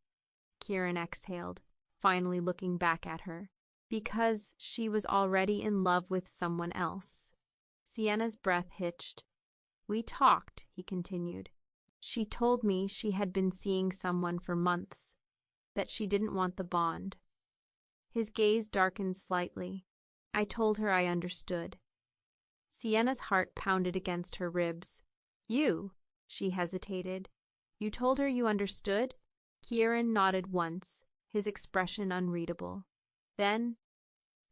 Kieran exhaled, finally looking back at her. "Because she was already in love with someone else." Sienna's breath hitched. "We talked," he continued. "She told me she had been seeing someone for months, that she didn't want the bond." His gaze darkened slightly. I told her I understood. Sienna's heart pounded against her ribs. You? She hesitated. You told her you understood? Kieran nodded once, his expression unreadable. Then,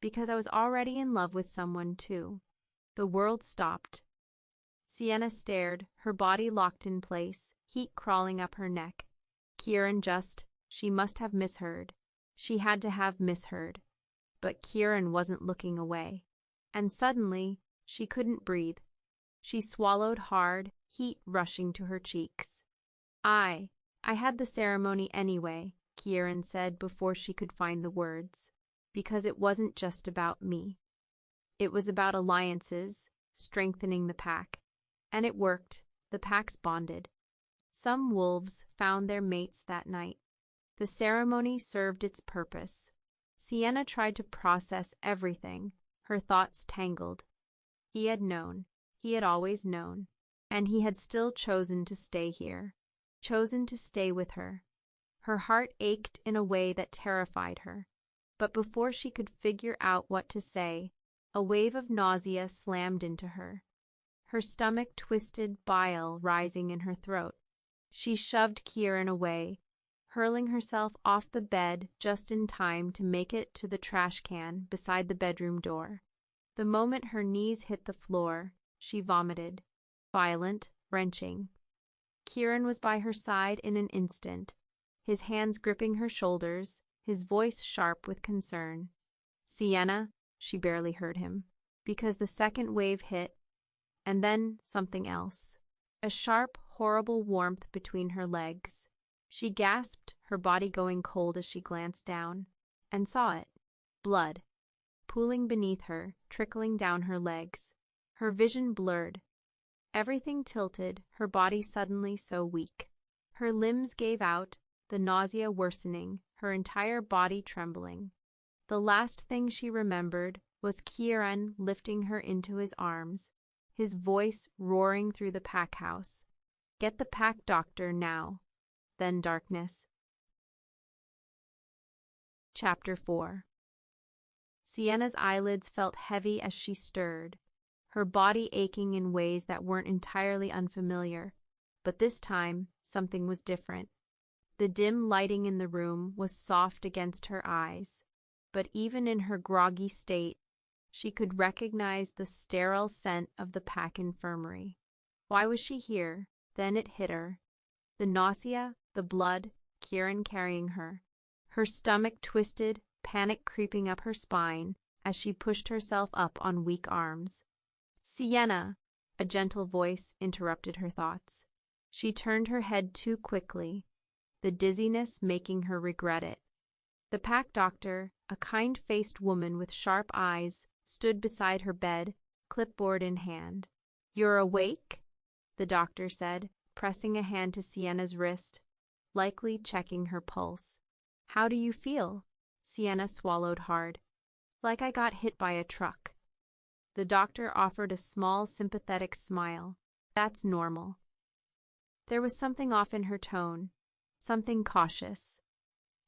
because I was already in love with someone too. The world stopped. Sienna stared, her body locked in place, heat crawling up her neck. Kieran she must have misheard. She had to have misheard. But Kieran wasn't looking away. And suddenly, she couldn't breathe. She swallowed hard, heat rushing to her cheeks. I had the ceremony anyway, Kieran said before she could find the words. Because it wasn't just about me. It was about alliances, strengthening the pack. And it worked. The packs bonded. Some wolves found their mates that night. The ceremony served its purpose. Sienna tried to process everything, her thoughts tangled. He had known. He had always known. And he had still chosen to stay here. Chosen to stay with her. Her heart ached in a way that terrified her. But before she could figure out what to say, a wave of nausea slammed into her. Her stomach twisted, bile rising in her throat. She shoved Kieran away, hurling herself off the bed just in time to make it to the trash can beside the bedroom door. The moment her knees hit the floor, she vomited. Violent, wrenching. Kieran was by her side in an instant, his hands gripping her shoulders, his voice sharp with concern. Sienna, she barely heard him, because the second wave hit, and then something else. A sharp, horrible warmth between her legs. She gasped, her body going cold as she glanced down, and saw it. Blood. Pooling beneath her, trickling down her legs. Her vision blurred. Everything tilted, her body suddenly so weak. Her limbs gave out, the nausea worsening, her entire body trembling. The last thing she remembered was Kieran lifting her into his arms, his voice roaring through the pack house. Get the pack doctor now. Then darkness. Chapter 4. Sienna's eyelids felt heavy as she stirred, her body aching in ways that weren't entirely unfamiliar. But this time, something was different. The dim lighting in the room was soft against her eyes, but even in her groggy state, she could recognize the sterile scent of the pack infirmary. Why was she here? Then it hit her. The nausea, the blood, Kieran carrying her. Her stomach twisted, panic creeping up her spine as she pushed herself up on weak arms. Sienna, a gentle voice interrupted her thoughts. She turned her head too quickly, the dizziness making her regret it. The pack doctor, a kind-faced woman with sharp eyes, stood beside her bed, clipboard in hand. You're awake? The doctor said, pressing a hand to Sienna's wrist, likely checking her pulse. How do you feel? Sienna swallowed hard. Like I got hit by a truck. The doctor offered a small, sympathetic smile. That's normal. There was something off in her tone, something cautious.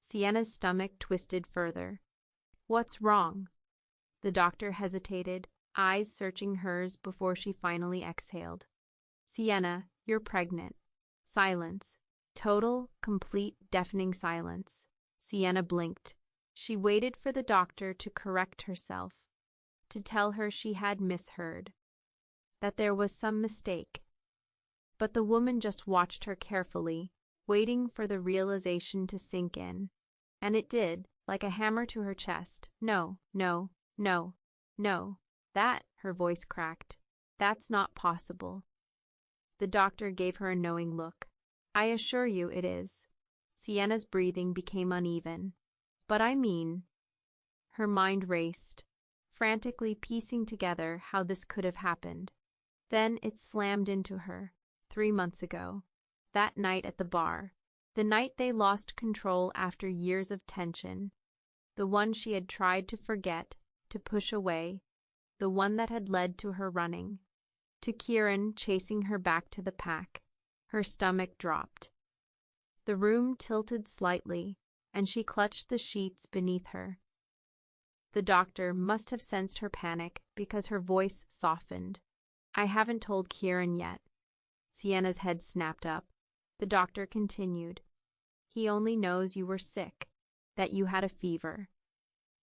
Sienna's stomach twisted further. What's wrong? The doctor hesitated, eyes searching hers before she finally exhaled. Sienna, you're pregnant. Silence. Total, complete, deafening silence. Sienna blinked. She waited for the doctor to correct herself, to tell her she had misheard, that there was some mistake. But the woman just watched her carefully, waiting for the realization to sink in. And it did, like a hammer to her chest. No, no, no, no. That, her voice cracked. That's not possible. The doctor gave her a knowing look. I assure you it is. Sienna's breathing became uneven. But I mean... Her mind raced, frantically piecing together how this could have happened. Then it slammed into her. 3 months ago. That night at the bar. The night they lost control after years of tension. The one she had tried to forget, to push away. The one that had led to her running. To Kieran chasing her back to the pack. Her stomach dropped. The room tilted slightly, and she clutched the sheets beneath her. The doctor must have sensed her panic because her voice softened. I haven't told Kieran yet. Sienna's head snapped up. The doctor continued. He only knows you were sick, that you had a fever.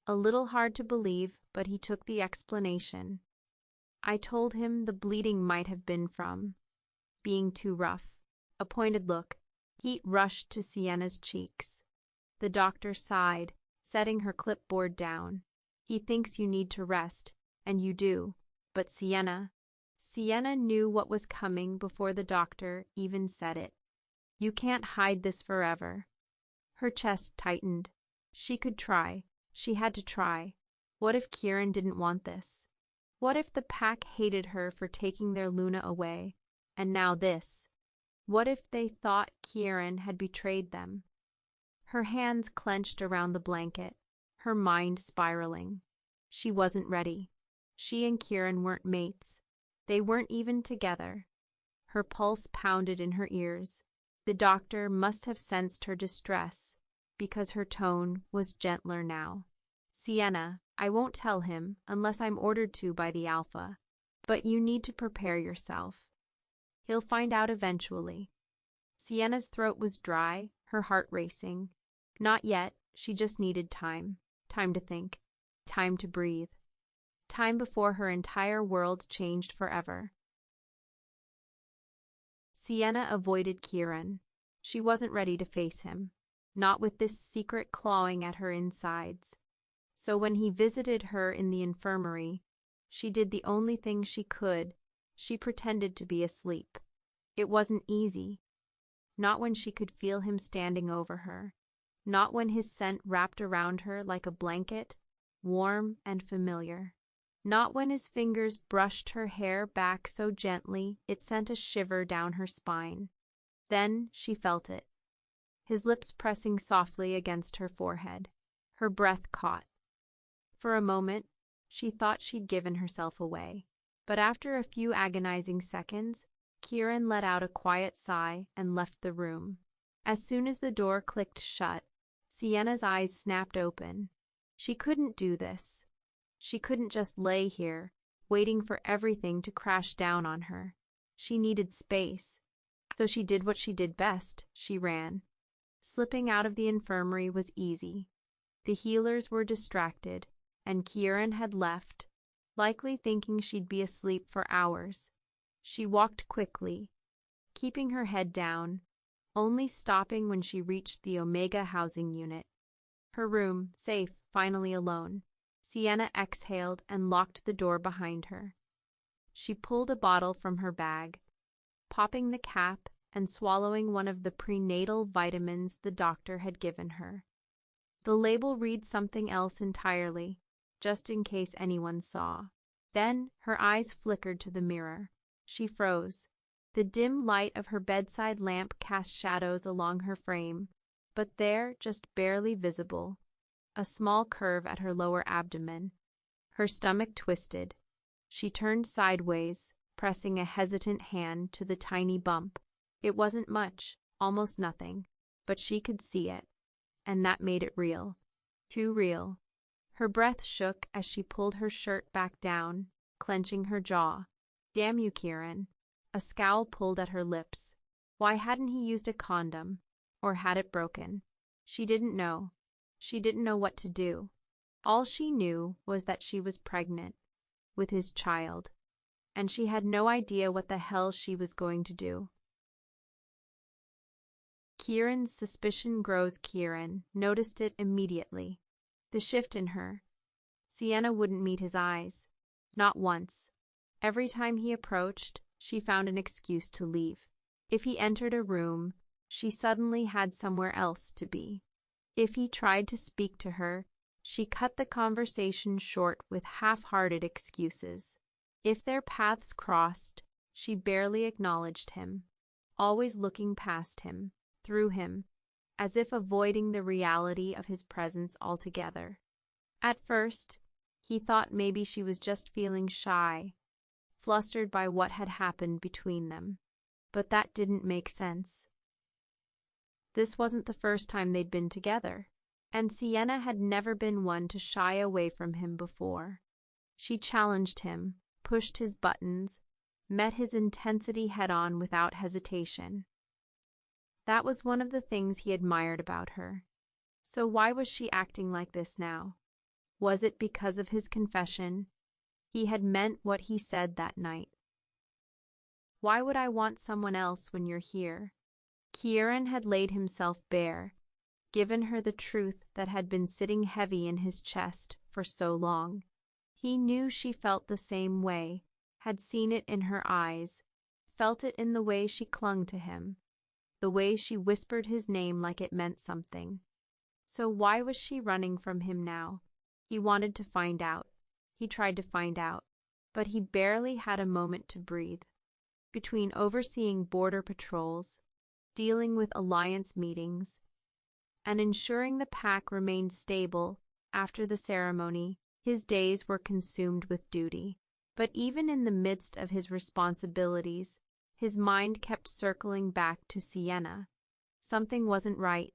A little hard to believe, but he took the explanation. I told him the bleeding might have been from being too rough. A pointed look. Heat rushed to Sienna's cheeks. The doctor sighed, setting her clipboard down. He thinks you need to rest, and you do. But Sienna knew what was coming before the doctor even said it. You can't hide this forever. Her chest tightened. She could try. She had to try. What if Kieran didn't want this? What if the pack hated her for taking their Luna away? And now this. What if they thought Kieran had betrayed them? Her hands clenched around the blanket, her mind spiraling. She wasn't ready. She and Kieran weren't mates. They weren't even together. Her pulse pounded in her ears. The doctor must have sensed her distress, because her tone was gentler now. Sienna, I won't tell him unless I'm ordered to by the Alpha, but you need to prepare yourself. He'll find out eventually. Sienna's throat was dry, her heart racing. Not yet, she just needed time. Time to think. Time to breathe. Time before her entire world changed forever. Sienna avoided Kieran. She wasn't ready to face him, not with this secret clawing at her insides. So when he visited her in the infirmary, she did the only thing she could. She pretended to be asleep. It wasn't easy. Not when she could feel him standing over her. Not when his scent wrapped around her like a blanket, warm and familiar. Not when his fingers brushed her hair back so gently it sent a shiver down her spine. Then she felt it. His lips pressing softly against her forehead. Her breath caught. For a moment, she thought she'd given herself away. But after a few agonizing seconds, Kieran let out a quiet sigh and left the room. As soon as the door clicked shut, Sienna's eyes snapped open. She couldn't do this. She couldn't just lay here, waiting for everything to crash down on her. She needed space. So she did what she did best. She ran. Slipping out of the infirmary was easy. The healers were distracted, and Kieran had left, likely thinking she'd be asleep for hours. She walked quickly, keeping her head down, only stopping when she reached the Omega housing unit. Her room, safe, finally alone. Sienna exhaled and locked the door behind her. She pulled a bottle from her bag, popping the cap and swallowing one of the prenatal vitamins the doctor had given her. The label read something else entirely, just in case anyone saw. Then her eyes flickered to the mirror. She froze. The dim light of her bedside lamp cast shadows along her frame, but there, just barely visible, a small curve at her lower abdomen. Her stomach twisted. She turned sideways, pressing a hesitant hand to the tiny bump. It wasn't much, almost nothing, but she could see it, and that made it real. Too real. Her breath shook as she pulled her shirt back down, clenching her jaw. Damn you, Kieran. A scowl pulled at her lips. Why hadn't he used a condom? Or had it broken? She didn't know. She didn't know what to do. All she knew was that she was pregnant, with his child, and she had no idea what the hell she was going to do. Kieran's suspicion grows. Kieran noticed it immediately. The shift in her. Sienna wouldn't meet his eyes. Not once. Every time he approached, she found an excuse to leave. If he entered a room, she suddenly had somewhere else to be. If he tried to speak to her, she cut the conversation short with half-hearted excuses. If their paths crossed, she barely acknowledged him, always looking past him, through him, as if avoiding the reality of his presence altogether. At first, he thought maybe she was just feeling shy, flustered by what had happened between them. But that didn't make sense. This wasn't the first time they'd been together. And Sienna had never been one to shy away from him before. She challenged him, pushed his buttons, met his intensity head-on without hesitation. That was one of the things he admired about her. So why was she acting like this now? Was it because of his confession? He had meant what he said that night. Why would I want someone else when you're here? Kieran had laid himself bare, given her the truth that had been sitting heavy in his chest for so long. He knew she felt the same way, had seen it in her eyes, felt it in the way she clung to him, the way she whispered his name like it meant something. So why was she running from him now? He wanted to find out. He tried to find out, but he barely had a moment to breathe. Between overseeing border patrols, dealing with alliance meetings, and ensuring the pack remained stable after the ceremony, his days were consumed with duty. But even in the midst of his responsibilities, his mind kept circling back to Sienna. Something wasn't right.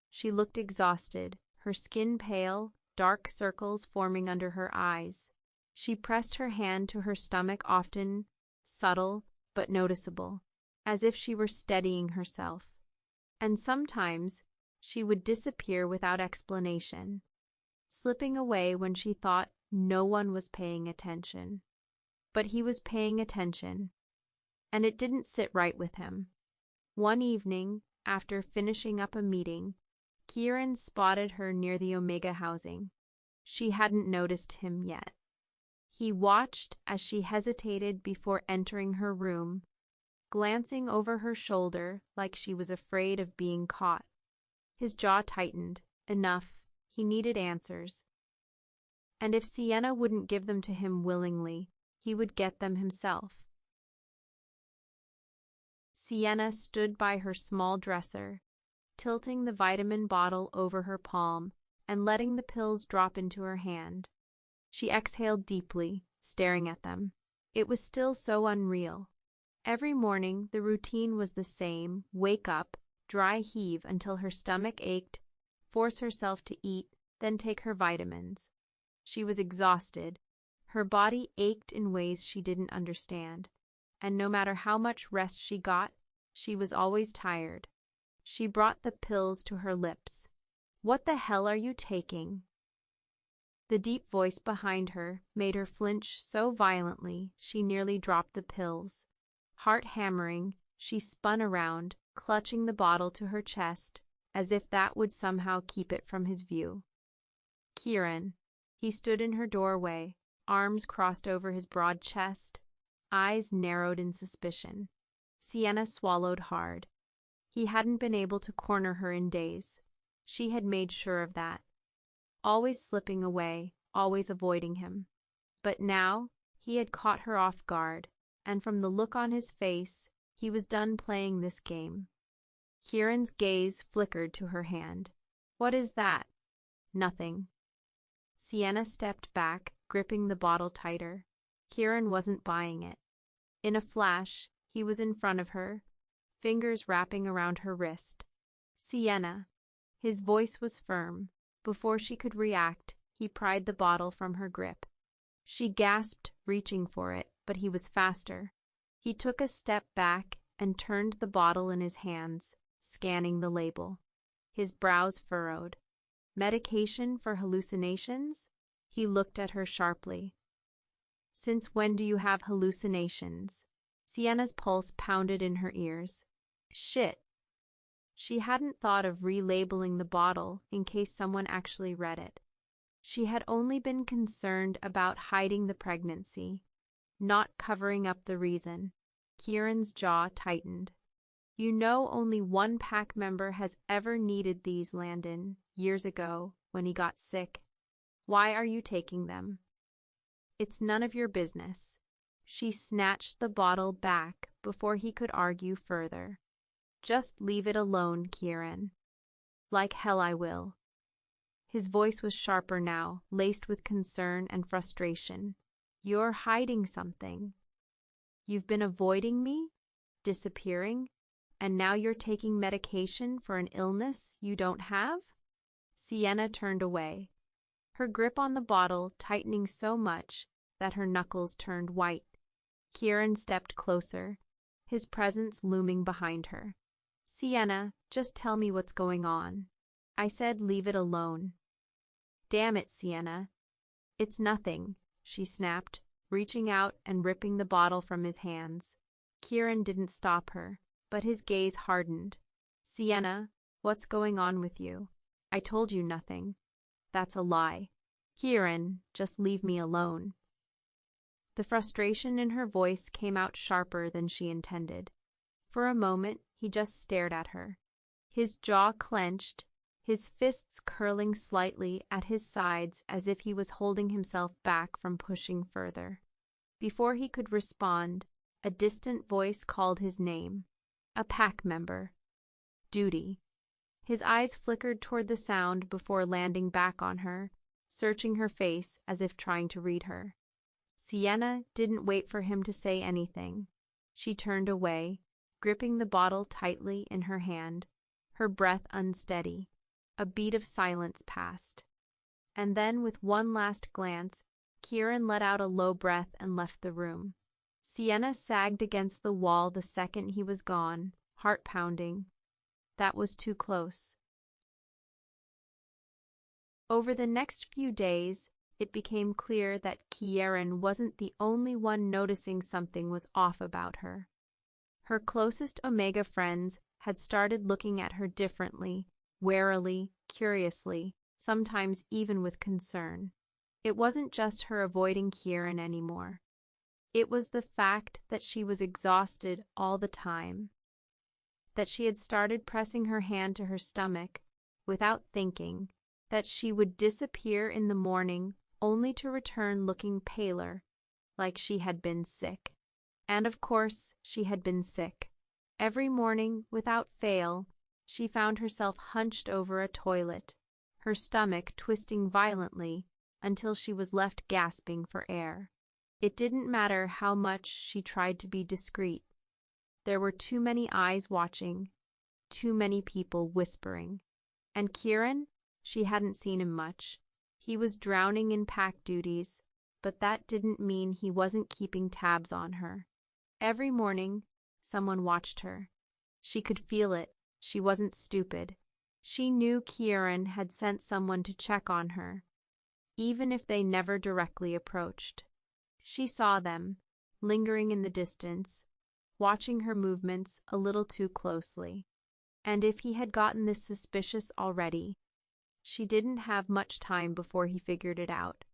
She looked exhausted, her skin pale, dark circles forming under her eyes. She pressed her hand to her stomach often, subtle but noticeable, as if she were steadying herself. And sometimes she would disappear without explanation, slipping away when she thought no one was paying attention. But he was paying attention, and it didn't sit right with him. One evening, after finishing up a meeting, Kieran spotted her near the Omega housing. She hadn't noticed him yet. He watched as she hesitated before entering her room, glancing over her shoulder like she was afraid of being caught. His jaw tightened. Enough. He needed answers. And if Sienna wouldn't give them to him willingly, he would get them himself. Sienna stood by her small dresser, tilting the vitamin bottle over her palm and letting the pills drop into her hand. She exhaled deeply, staring at them. It was still so unreal. Every morning, the routine was the same: wake up, dry heave until her stomach ached, force herself to eat, then take her vitamins. She was exhausted. Her body ached in ways she didn't understand, and no matter how much rest she got, she was always tired. She brought the pills to her lips. "What the hell are you taking?" The deep voice behind her made her flinch so violently she nearly dropped the pills. Heart hammering, she spun around, clutching the bottle to her chest, as if that would somehow keep it from his view. Kieran. He stood in her doorway, arms crossed over his broad chest, eyes narrowed in suspicion. Sienna swallowed hard. He hadn't been able to corner her in days. She had made sure of that. Always slipping away, always avoiding him. But now, he had caught her off guard, and from the look on his face, he was done playing this game. Kieran's gaze flickered to her hand. "What is that?" "Nothing." Sienna stepped back, gripping the bottle tighter. Kieran wasn't buying it. In a flash, he was in front of her, fingers wrapping around her wrist. "Sienna." His voice was firm. Before she could react, he pried the bottle from her grip. She gasped, reaching for it, but he was faster. He took a step back and turned the bottle in his hands, scanning the label. His brows furrowed. "Medication for hallucinations?" He looked at her sharply. "Since when do you have hallucinations?" Sienna's pulse pounded in her ears. Shit. She hadn't thought of relabeling the bottle in case someone actually read it. She had only been concerned about hiding the pregnancy, not covering up the reason. Kieran's jaw tightened. "You know only one pack member has ever needed these, Landon, years ago, when he got sick. Why are you taking them?" "It's none of your business." She snatched the bottle back before he could argue further. "Just leave it alone, Kieran." "Like hell I will." His voice was sharper now, laced with concern and frustration. "You're hiding something. You've been avoiding me, disappearing, and now you're taking medication for an illness you don't have?" Sienna turned away, her grip on the bottle tightening so much that her knuckles turned white. Kieran stepped closer, his presence looming behind her. "Sienna, just tell me what's going on." I said, "Leave it alone." "Damn it, Sienna." "It's nothing," she snapped, reaching out and ripping the bottle from his hands. Kieran didn't stop her, but his gaze hardened. "Sienna, what's going on with you? I told you nothing." "That's a lie." "Kieran, just leave me alone." The frustration in her voice came out sharper than she intended. For a moment, he just stared at her, his jaw clenched, his fists curling slightly at his sides as if he was holding himself back from pushing further. Before he could respond, a distant voice called his name. A pack member. Duty. His eyes flickered toward the sound before landing back on her, searching her face as if trying to read her. Sienna didn't wait for him to say anything. She turned away, gripping the bottle tightly in her hand, her breath unsteady. A beat of silence passed. And then, with one last glance, Kieran let out a low breath and left the room. Sienna sagged against the wall the second he was gone, heart pounding. That was too close. Over the next few days, it became clear that Kieran wasn't the only one noticing something was off about her. Her closest Omega friends had started looking at her differently, warily, curiously, sometimes even with concern. It wasn't just her avoiding Kieran anymore. It was the fact that she was exhausted all the time, that she had started pressing her hand to her stomach without thinking, that she would disappear in the morning only to return looking paler, like she had been sick. And of course, she had been sick. Every morning, without fail, she found herself hunched over a toilet, her stomach twisting violently until she was left gasping for air. It didn't matter how much she tried to be discreet. There were too many eyes watching, too many people whispering. And Kieran? She hadn't seen him much. He was drowning in pack duties, but that didn't mean he wasn't keeping tabs on her. Every morning, someone watched her. She could feel it. She wasn't stupid. She knew Kieran had sent someone to check on her, even if they never directly approached. She saw them, lingering in the distance, watching her movements a little too closely. And if he had gotten this suspicious already, she didn't have much time before he figured it out.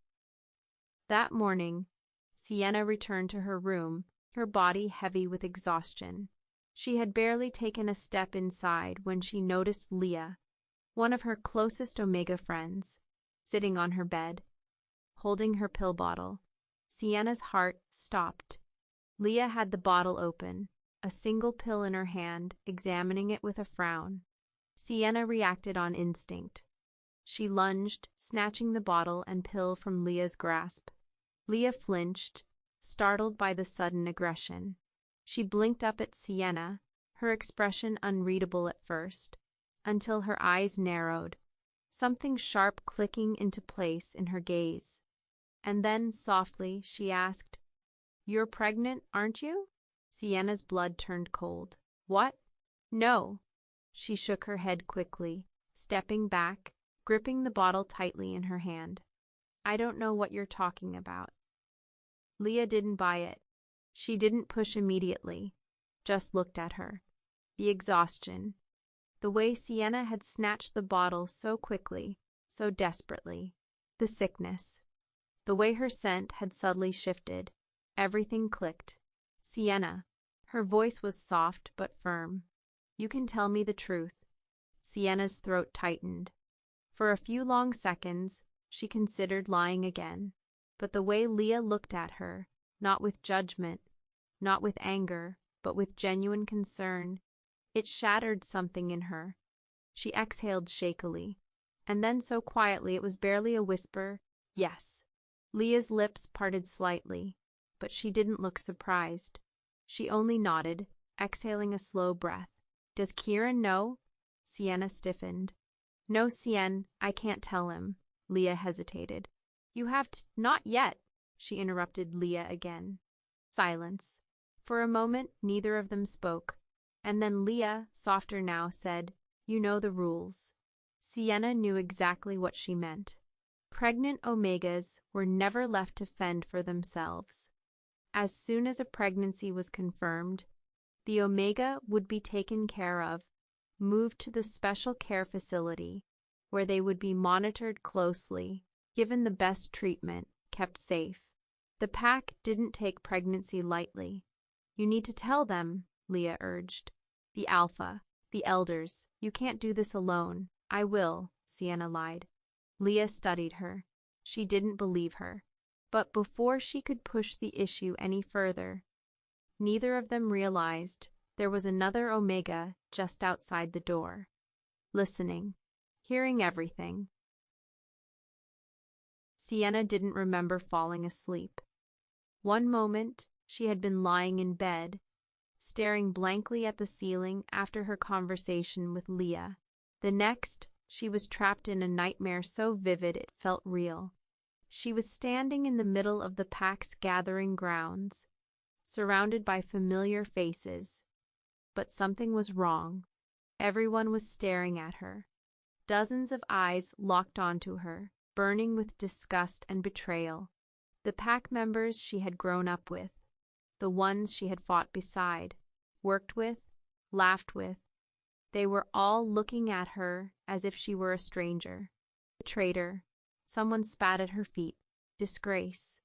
That morning, Sienna returned to her room, her body heavy with exhaustion. She had barely taken a step inside when she noticed Leah, one of her closest Omega friends, sitting on her bed, holding her pill bottle. Sienna's heart stopped. Leah had the bottle open, a single pill in her hand, examining it with a frown. Sienna reacted on instinct. She lunged, snatching the bottle and pill from Leah's grasp. Leah flinched, startled by the sudden aggression. She blinked up at Sienna, her expression unreadable at first, until her eyes narrowed, something sharp clicking into place in her gaze. And then, softly, she asked, "You're pregnant, aren't you?" Sienna's blood turned cold. "What? No." She shook her head quickly, stepping back, gripping the bottle tightly in her hand. "I don't know what you're talking about." Leah didn't buy it. She didn't push immediately, just looked at her. The exhaustion, the way Sienna had snatched the bottle so quickly, so desperately, the sickness, the way her scent had subtly shifted. Everything clicked. "Sienna." Her voice was soft but firm. "You can tell me the truth." Sienna's throat tightened. For a few long seconds, she considered lying again. But the way Leah looked at her, not with judgment, not with anger, but with genuine concern, it shattered something in her. She exhaled shakily, and then so quietly it was barely a whisper, "Yes." Leah's lips parted slightly, but she didn't look surprised. She only nodded, exhaling a slow breath. "Does Kieran know?" Sienna stiffened. No, Sienna, I can't tell him. Leah hesitated. You have not yet, she interrupted Leah again. Silence. For a moment, neither of them spoke, and then Leah, softer now, said, You know the rules. Sienna knew exactly what she meant. Pregnant omegas were never left to fend for themselves. As soon as a pregnancy was confirmed, the omega would be taken care of, moved to the special care facility, where they would be monitored closely, given the best treatment, kept safe. The pack didn't take pregnancy lightly. You need to tell them, Leah urged. The alpha, the elders, you can't do this alone. I will, Sienna lied. Leah studied her. She didn't believe her. But before she could push the issue any further, neither of them realized there was another omega just outside the door, listening, hearing everything. Sienna didn't remember falling asleep. One moment, she had been lying in bed, staring blankly at the ceiling after her conversation with Leah. The next, she was trapped in a nightmare so vivid it felt real. She was standing in the middle of the pack's gathering grounds, surrounded by familiar faces. But something was wrong. Everyone was staring at her. Dozens of eyes locked onto her, burning with disgust and betrayal. The pack members she had grown up with, the ones she had fought beside, worked with, laughed with, they were all looking at her as if she were a stranger. A traitor. Someone spat at her feet. Disgrace.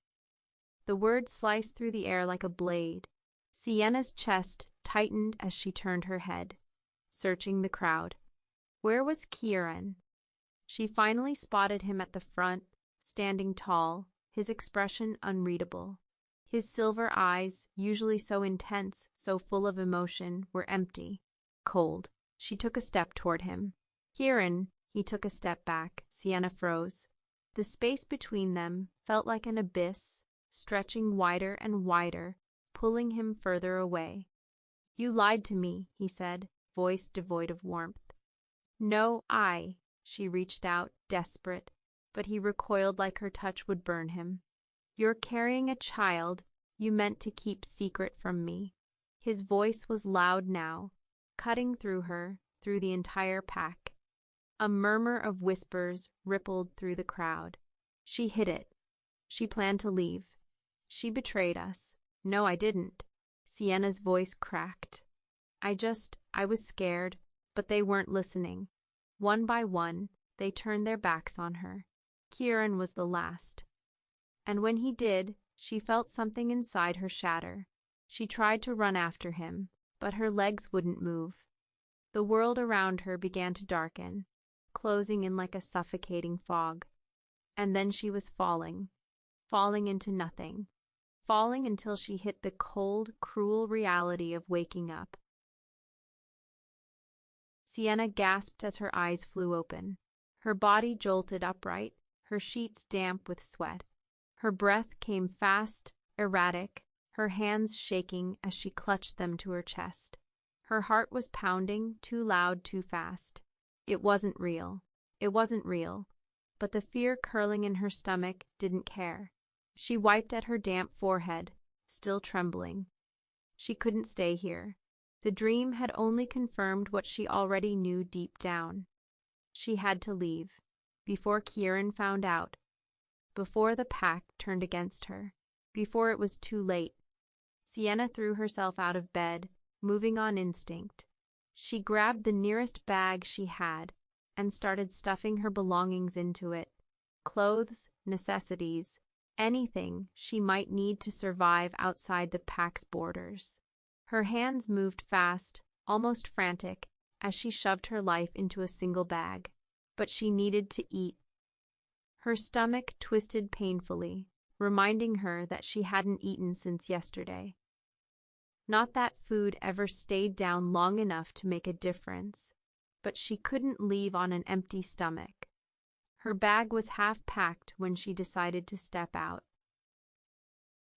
The word sliced through the air like a blade. Sienna's chest tightened as she turned her head, searching the crowd. Where was Kieran? She finally spotted him at the front, standing tall, his expression unreadable. His silver eyes, usually so intense, so full of emotion, were empty, cold. She took a step toward him. Kieran, he took a step back. Sienna froze. The space between them felt like an abyss, stretching wider and wider, pulling him further away. You lied to me, he said, voice devoid of warmth. No, she reached out, desperate, but he recoiled like her touch would burn him. You're carrying a child you meant to keep secret from me. His voice was loud now, cutting through her, through the entire pack. A murmur of whispers rippled through the crowd. She hid it. She planned to leave. She betrayed us. No, I didn't. Sienna's voice cracked. I was scared, but they weren't listening. One by one, they turned their backs on her. Kieran was the last. And when he did, she felt something inside her shatter. She tried to run after him, but her legs wouldn't move. The world around her began to darken, closing in like a suffocating fog. And then she was falling into nothing, falling until she hit the cold, cruel reality of waking up. Sienna gasped as her eyes flew open. Her body jolted upright, her sheets damp with sweat. Her breath came fast, erratic, her hands shaking as she clutched them to her chest. Her heart was pounding, too loud, too fast. It wasn't real. But the fear curling in her stomach didn't care. She wiped at her damp forehead, still trembling. She couldn't stay here. The dream had only confirmed what she already knew deep down. She had to leave, before Kieran found out, before the pack turned against her, before it was too late. Sienna threw herself out of bed, moving on instinct. She grabbed the nearest bag she had and started stuffing her belongings into it. Clothes, necessities, anything she might need to survive outside the pack's borders. Her hands moved fast, almost frantic, as she shoved her life into a single bag. But she needed to eat. Her stomach twisted painfully, reminding her that she hadn't eaten since yesterday. Not that food ever stayed down long enough to make a difference, but she couldn't leave on an empty stomach. Her bag was half packed when she decided to step out.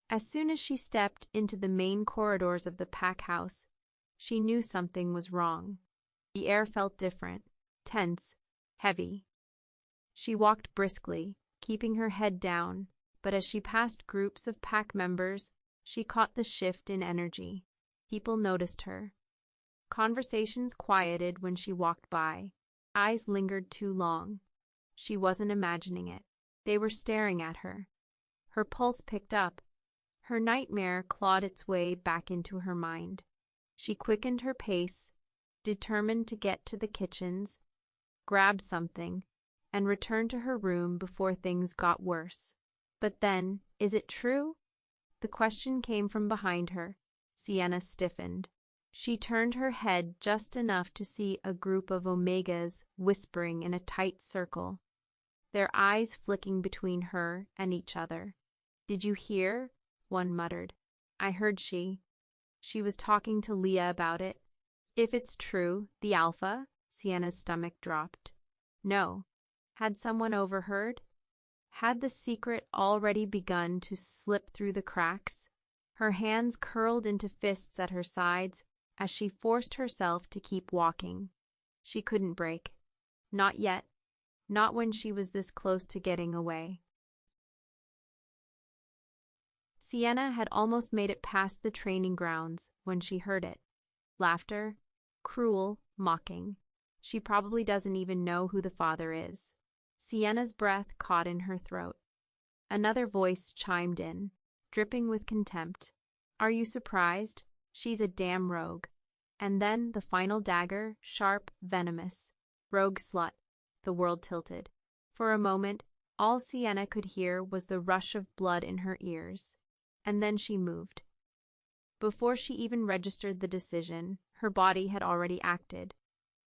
As soon as she stepped into the main corridors of the pack house, she knew something was wrong. The air felt different, tense, heavy. She walked briskly, keeping her head down, but as she passed groups of pack members, she caught the shift in energy. People noticed her. Conversations quieted when she walked by. Eyes lingered too long. She wasn't imagining it. They were staring at her. Her pulse picked up. Her nightmare clawed its way back into her mind. She quickened her pace, determined to get to the kitchens, grab something, and return to her room before things got worse. But then, is it true? The question came from behind her. Sienna stiffened. She turned her head just enough to see a group of Omegas whispering in a tight circle, their eyes flicking between her and each other. "Did you hear?" one muttered. "I heard she was talking to Leah about it." "If it's true, the Alpha?" Sienna's stomach dropped. No. Had someone overheard? Had the secret already begun to slip through the cracks? Her hands curled into fists at her sides as she forced herself to keep walking. She couldn't break. Not yet. Not when she was this close to getting away. Sienna had almost made it past the training grounds when she heard it. Laughter. Cruel, mocking. She probably doesn't even know who the father is. Sienna's breath caught in her throat. Another voice chimed in, dripping with contempt. "Are you surprised? She's a damn rogue." And then the final dagger, sharp, venomous. "Rogue slut." The world tilted. For a moment, all Sienna could hear was the rush of blood in her ears. And then she moved. Before she even registered the decision, her body had already acted.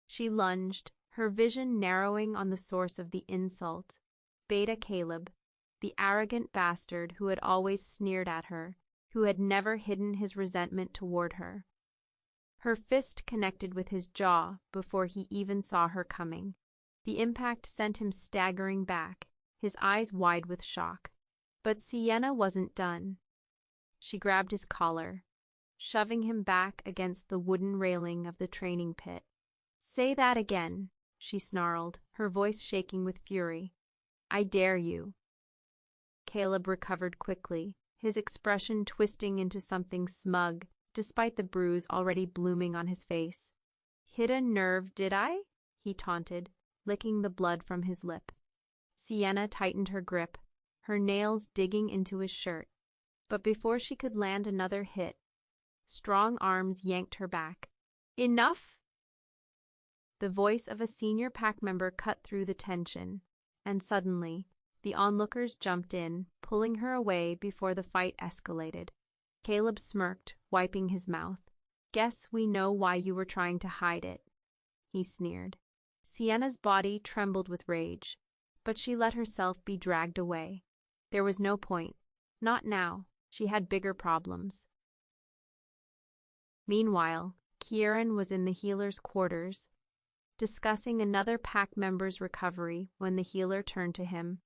She lunged, her vision narrowing on the source of the insult. Beta Caleb, the arrogant bastard who had always sneered at her, who had never hidden his resentment toward her. Her fist connected with his jaw before he even saw her coming. The impact sent him staggering back, his eyes wide with shock. But Sienna wasn't done. She grabbed his collar, shoving him back against the wooden railing of the training pit. "Say that again," she snarled, her voice shaking with fury. "I dare you." Caleb recovered quickly, his expression twisting into something smug, despite the bruise already blooming on his face. "Hit a nerve, did I?" he taunted, licking the blood from his lip. Sienna tightened her grip, her nails digging into his shirt. But before she could land another hit, strong arms yanked her back. "Enough!" The voice of a senior pack member cut through the tension, and suddenly, the onlookers jumped in, pulling her away before the fight escalated. Caleb smirked, wiping his mouth. "Guess we know why you were trying to hide it," he sneered. Sienna's body trembled with rage, but she let herself be dragged away. There was no point. Not now. She had bigger problems. Meanwhile, Kieran was in the healer's quarters, discussing another pack member's recovery when the healer turned to him,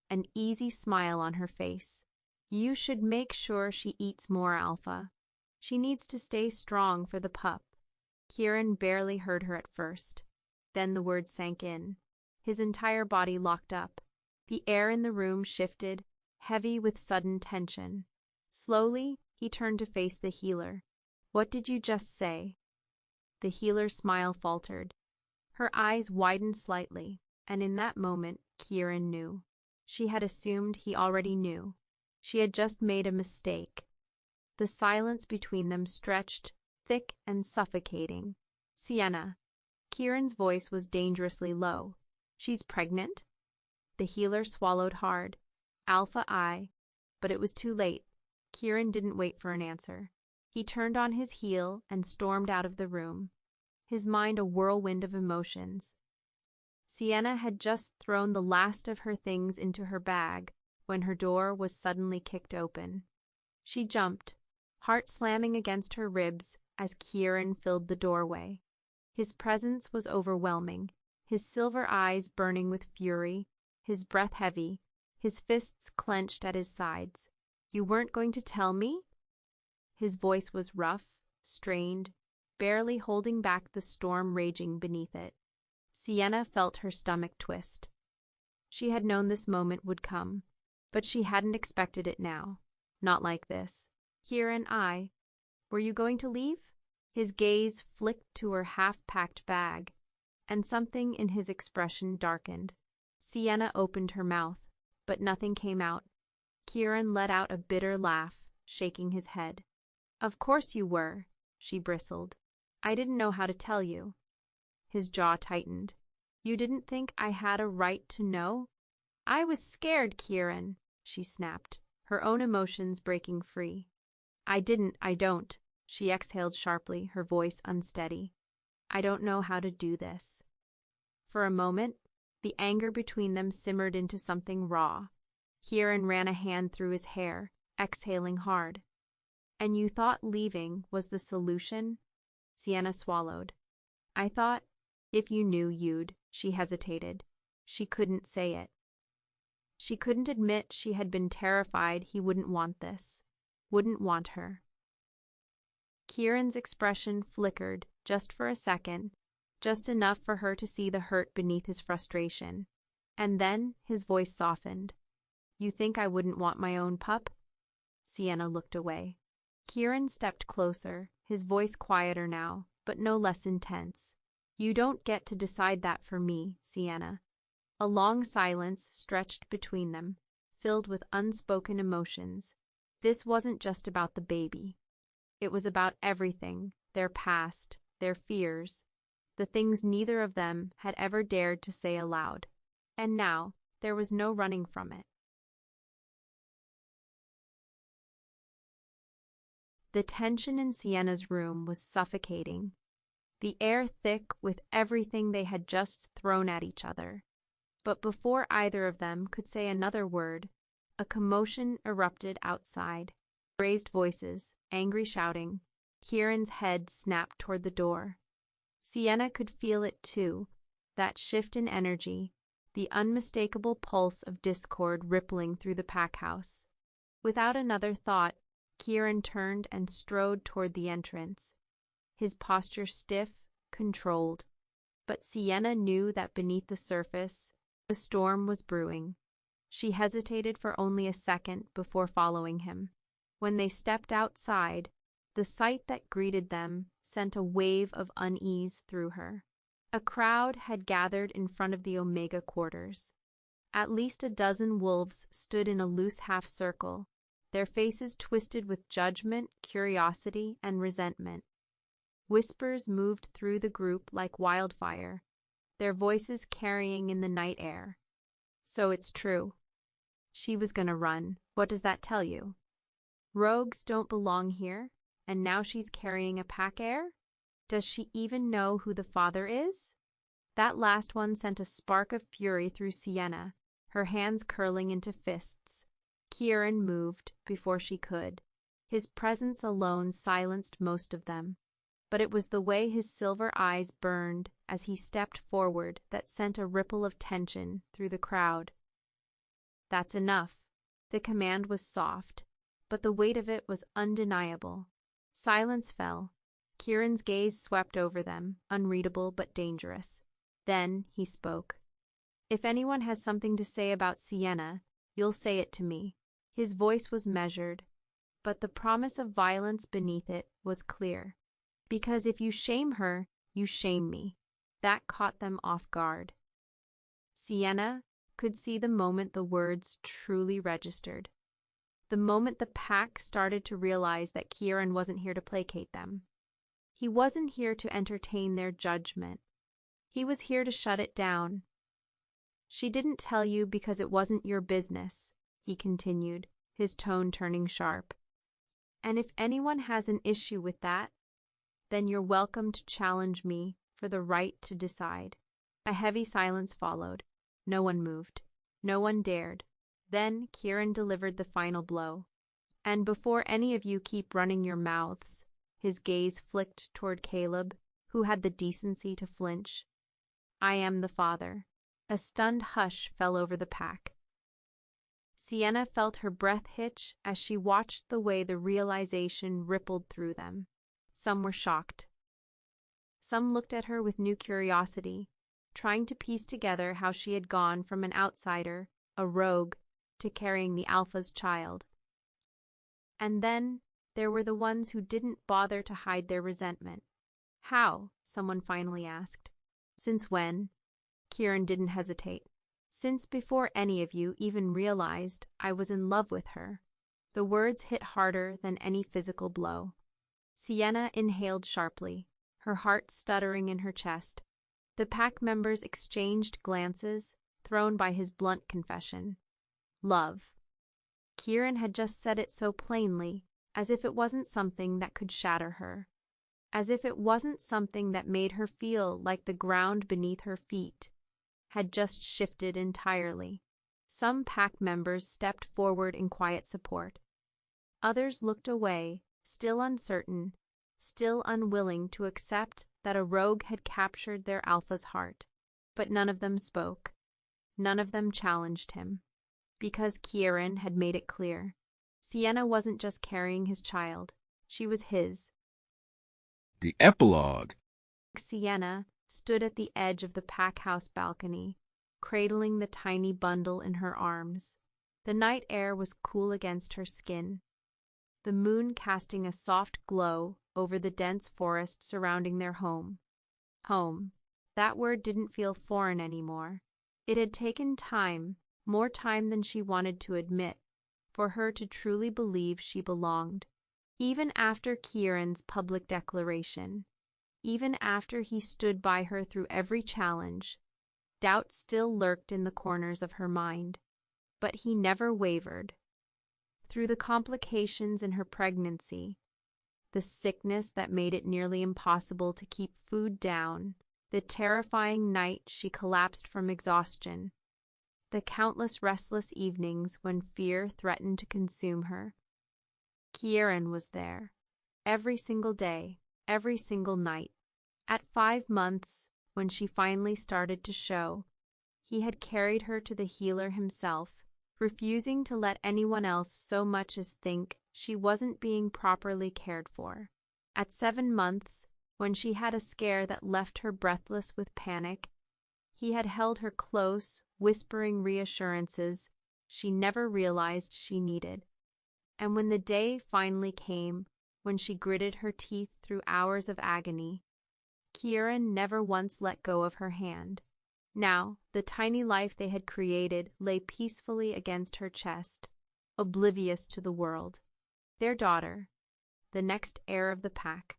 an easy smile on her face. "You should make sure she eats more Alpha. She needs to stay strong for the pup." Kieran barely heard her at first. Then the words sank in. His entire body locked up. The air in the room shifted, heavy with sudden tension. Slowly, he turned to face the healer. "What did you just say?" The healer's smile faltered. Her eyes widened slightly, and in that moment, Kieran knew. She had assumed he already knew. She had just made a mistake. The silence between them stretched, thick and suffocating. "Sienna." Kieran's voice was dangerously low. "She's pregnant?" The healer swallowed hard. "Alpha I." But it was too late. Kieran didn't wait for an answer. He turned on his heel and stormed out of the room, his mind a whirlwind of emotions. Sienna had just thrown the last of her things into her bag when her door was suddenly kicked open. She jumped, heart slamming against her ribs as Kieran filled the doorway. His presence was overwhelming, his silver eyes burning with fury, his breath heavy, his fists clenched at his sides. "You weren't going to tell me?" His voice was rough, strained, barely holding back the storm raging beneath it. Sienna felt her stomach twist. She had known this moment would come, but she hadn't expected it now. Not like this. Kieran, were you going to leave? His gaze flicked to her half-packed bag, and something in his expression darkened. Sienna opened her mouth, but nothing came out. Kieran let out a bitter laugh, shaking his head. Of course you were, she bristled. I didn't know how to tell you. His jaw tightened. You didn't think I had a right to know? I was scared, Kieran, she snapped, her own emotions breaking free. I don't, she exhaled sharply, her voice unsteady. I don't know how to do this. For a moment, the anger between them simmered into something raw. Kieran ran a hand through his hair, exhaling hard. And you thought leaving was the solution? Sienna swallowed. I thought, if you knew you'd, she hesitated. She couldn't say it. She couldn't admit she had been terrified he wouldn't want this, wouldn't want her. Kieran's expression flickered just for a second, just enough for her to see the hurt beneath his frustration. And then his voice softened. You think I wouldn't want my own pup? Sienna looked away. Kieran stepped closer, his voice quieter now, but no less intense. You don't get to decide that for me, Sienna. A long silence stretched between them, filled with unspoken emotions. This wasn't just about the baby. It was about everything, their past, their fears, the things neither of them had ever dared to say aloud. And now, there was no running from it. The tension in Sienna's room was suffocating, the air thick with everything they had just thrown at each other. But before either of them could say another word, a commotion erupted outside. Raised voices, angry shouting. Kieran's head snapped toward the door. Sienna could feel it too, that shift in energy, the unmistakable pulse of discord rippling through the pack house. Without another thought, Kieran turned and strode toward the entrance, his posture stiff, controlled. But Sienna knew that beneath the surface, the storm was brewing. She hesitated for only a second before following him. When they stepped outside, the sight that greeted them sent a wave of unease through her. A crowd had gathered in front of the Omega quarters. At least a dozen wolves stood in a loose half-circle, their faces twisted with judgment, curiosity, and resentment. Whispers moved through the group like wildfire, their voices carrying in the night air. So it's true. She was gonna run. What does that tell you? Rogues don't belong here, and now she's carrying a pack heir? Does she even know who the father is? That last one sent a spark of fury through Sienna, her hands curling into fists. Kieran moved before she could. His presence alone silenced most of them, but it was the way his silver eyes burned as he stepped forward that sent a ripple of tension through the crowd. That's enough. The command was soft, but the weight of it was undeniable. Silence fell. Kieran's gaze swept over them, unreadable but dangerous. Then he spoke. If anyone has something to say about Sienna, you'll say it to me. His voice was measured, but the promise of violence beneath it was clear. Because if you shame her, you shame me. That caught them off guard. Sienna could see the moment the words truly registered. The moment the pack started to realize that Kieran wasn't here to placate them. He wasn't here to entertain their judgment. He was here to shut it down. She didn't tell you because it wasn't your business, he continued, his tone turning sharp. And if anyone has an issue with that, then you're welcome to challenge me for the right to decide. A heavy silence followed. No one moved. No one dared. Then Kieran delivered the final blow. And before any of you keep running your mouths, his gaze flicked toward Caleb, who had the decency to flinch. I am the father. A stunned hush fell over the pack. Sienna felt her breath hitch as she watched the way the realization rippled through them. Some were shocked. Some looked at her with new curiosity, trying to piece together how she had gone from an outsider, a rogue, to carrying the alpha's child. And then there were the ones who didn't bother to hide their resentment. How? Someone finally asked. Since when? Kieran didn't hesitate. Since before any of you even realized I was in love with her. The words hit harder than any physical blow. Sienna inhaled sharply, her heart stuttering in her chest. The pack members exchanged glances, thrown by his blunt confession. Love. Kieran had just said it so plainly, as if it wasn't something that could shatter her. As if it wasn't something that made her feel like the ground beneath her feet had just shifted entirely. Some pack members stepped forward in quiet support. Others looked away, still uncertain, still unwilling to accept that a rogue had captured their alpha's heart. But none of them spoke. None of them challenged him. Because Kieran had made it clear. Sienna wasn't just carrying his child. She was his. The epilogue. Sienna stood at the edge of the pack house balcony, cradling the tiny bundle in her arms. The night air was cool against her skin, the moon casting a soft glow over the dense forest surrounding their home. Home. That word didn't feel foreign anymore. It had taken time, more time than she wanted to admit, for her to truly believe she belonged. Even after Kieran's public declaration, even after he stood by her through every challenge, doubt still lurked in the corners of her mind. But he never wavered. Through the complications in her pregnancy, the sickness that made it nearly impossible to keep food down, the terrifying night she collapsed from exhaustion, the countless restless evenings when fear threatened to consume her, Kieran was there, every single day, every single night. At 5 months, when she finally started to show, he had carried her to the healer himself, refusing to let anyone else so much as think she wasn't being properly cared for. At 7 months, when she had a scare that left her breathless with panic, he had held her close, whispering reassurances she never realized she needed. And when the day finally came, when she gritted her teeth through hours of agony, Kieran never once let go of her hand. Now, the tiny life they had created lay peacefully against her chest, oblivious to the world. Their daughter, the next heir of the pack.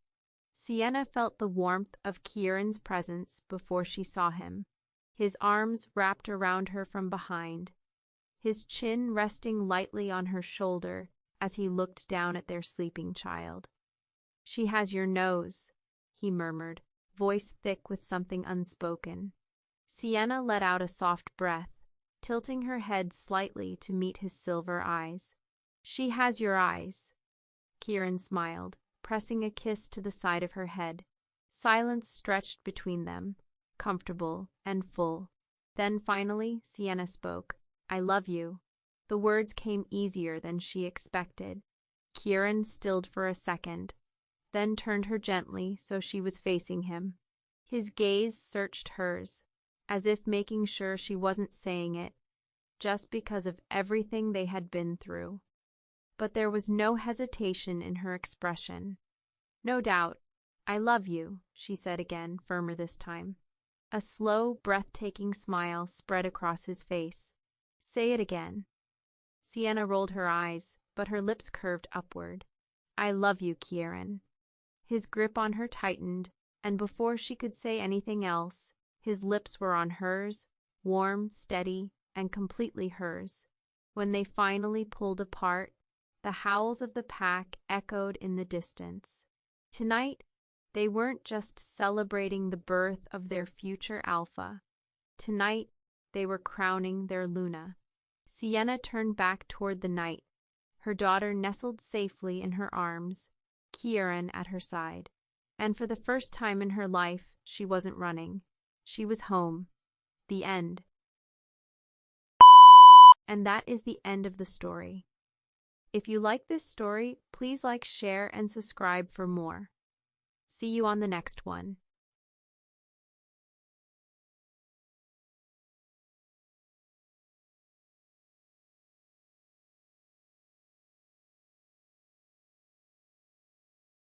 Sienna felt the warmth of Kieran's presence before she saw him, his arms wrapped around her from behind, his chin resting lightly on her shoulder as he looked down at their sleeping child. "She has your nose," he murmured, voice thick with something unspoken. Sienna let out a soft breath, tilting her head slightly to meet his silver eyes. "She has your eyes." Kieran smiled, pressing a kiss to the side of her head. Silence stretched between them, comfortable and full. Then finally, Sienna spoke. "I love you." The words came easier than she expected. Kieran stilled for a second, then turned her gently so she was facing him. His gaze searched hers, as if making sure she wasn't saying it, just because of everything they had been through. But there was no hesitation in her expression. "No doubt. I love you," she said again, firmer this time. A slow, breathtaking smile spread across his face. "Say it again." Sienna rolled her eyes, but her lips curved upward. "I love you, Kieran." His grip on her tightened, and before she could say anything else, his lips were on hers, warm, steady, and completely hers. When they finally pulled apart, the howls of the pack echoed in the distance. Tonight, they weren't just celebrating the birth of their future alpha. Tonight, they were crowning their Luna. Sienna turned back toward the night, her daughter nestled safely in her arms, Kieran at her side. And for the first time in her life, she wasn't running. She was home. The end. And that is the end of the story. If you like this story, please like, share, and subscribe for more. See you on the next one.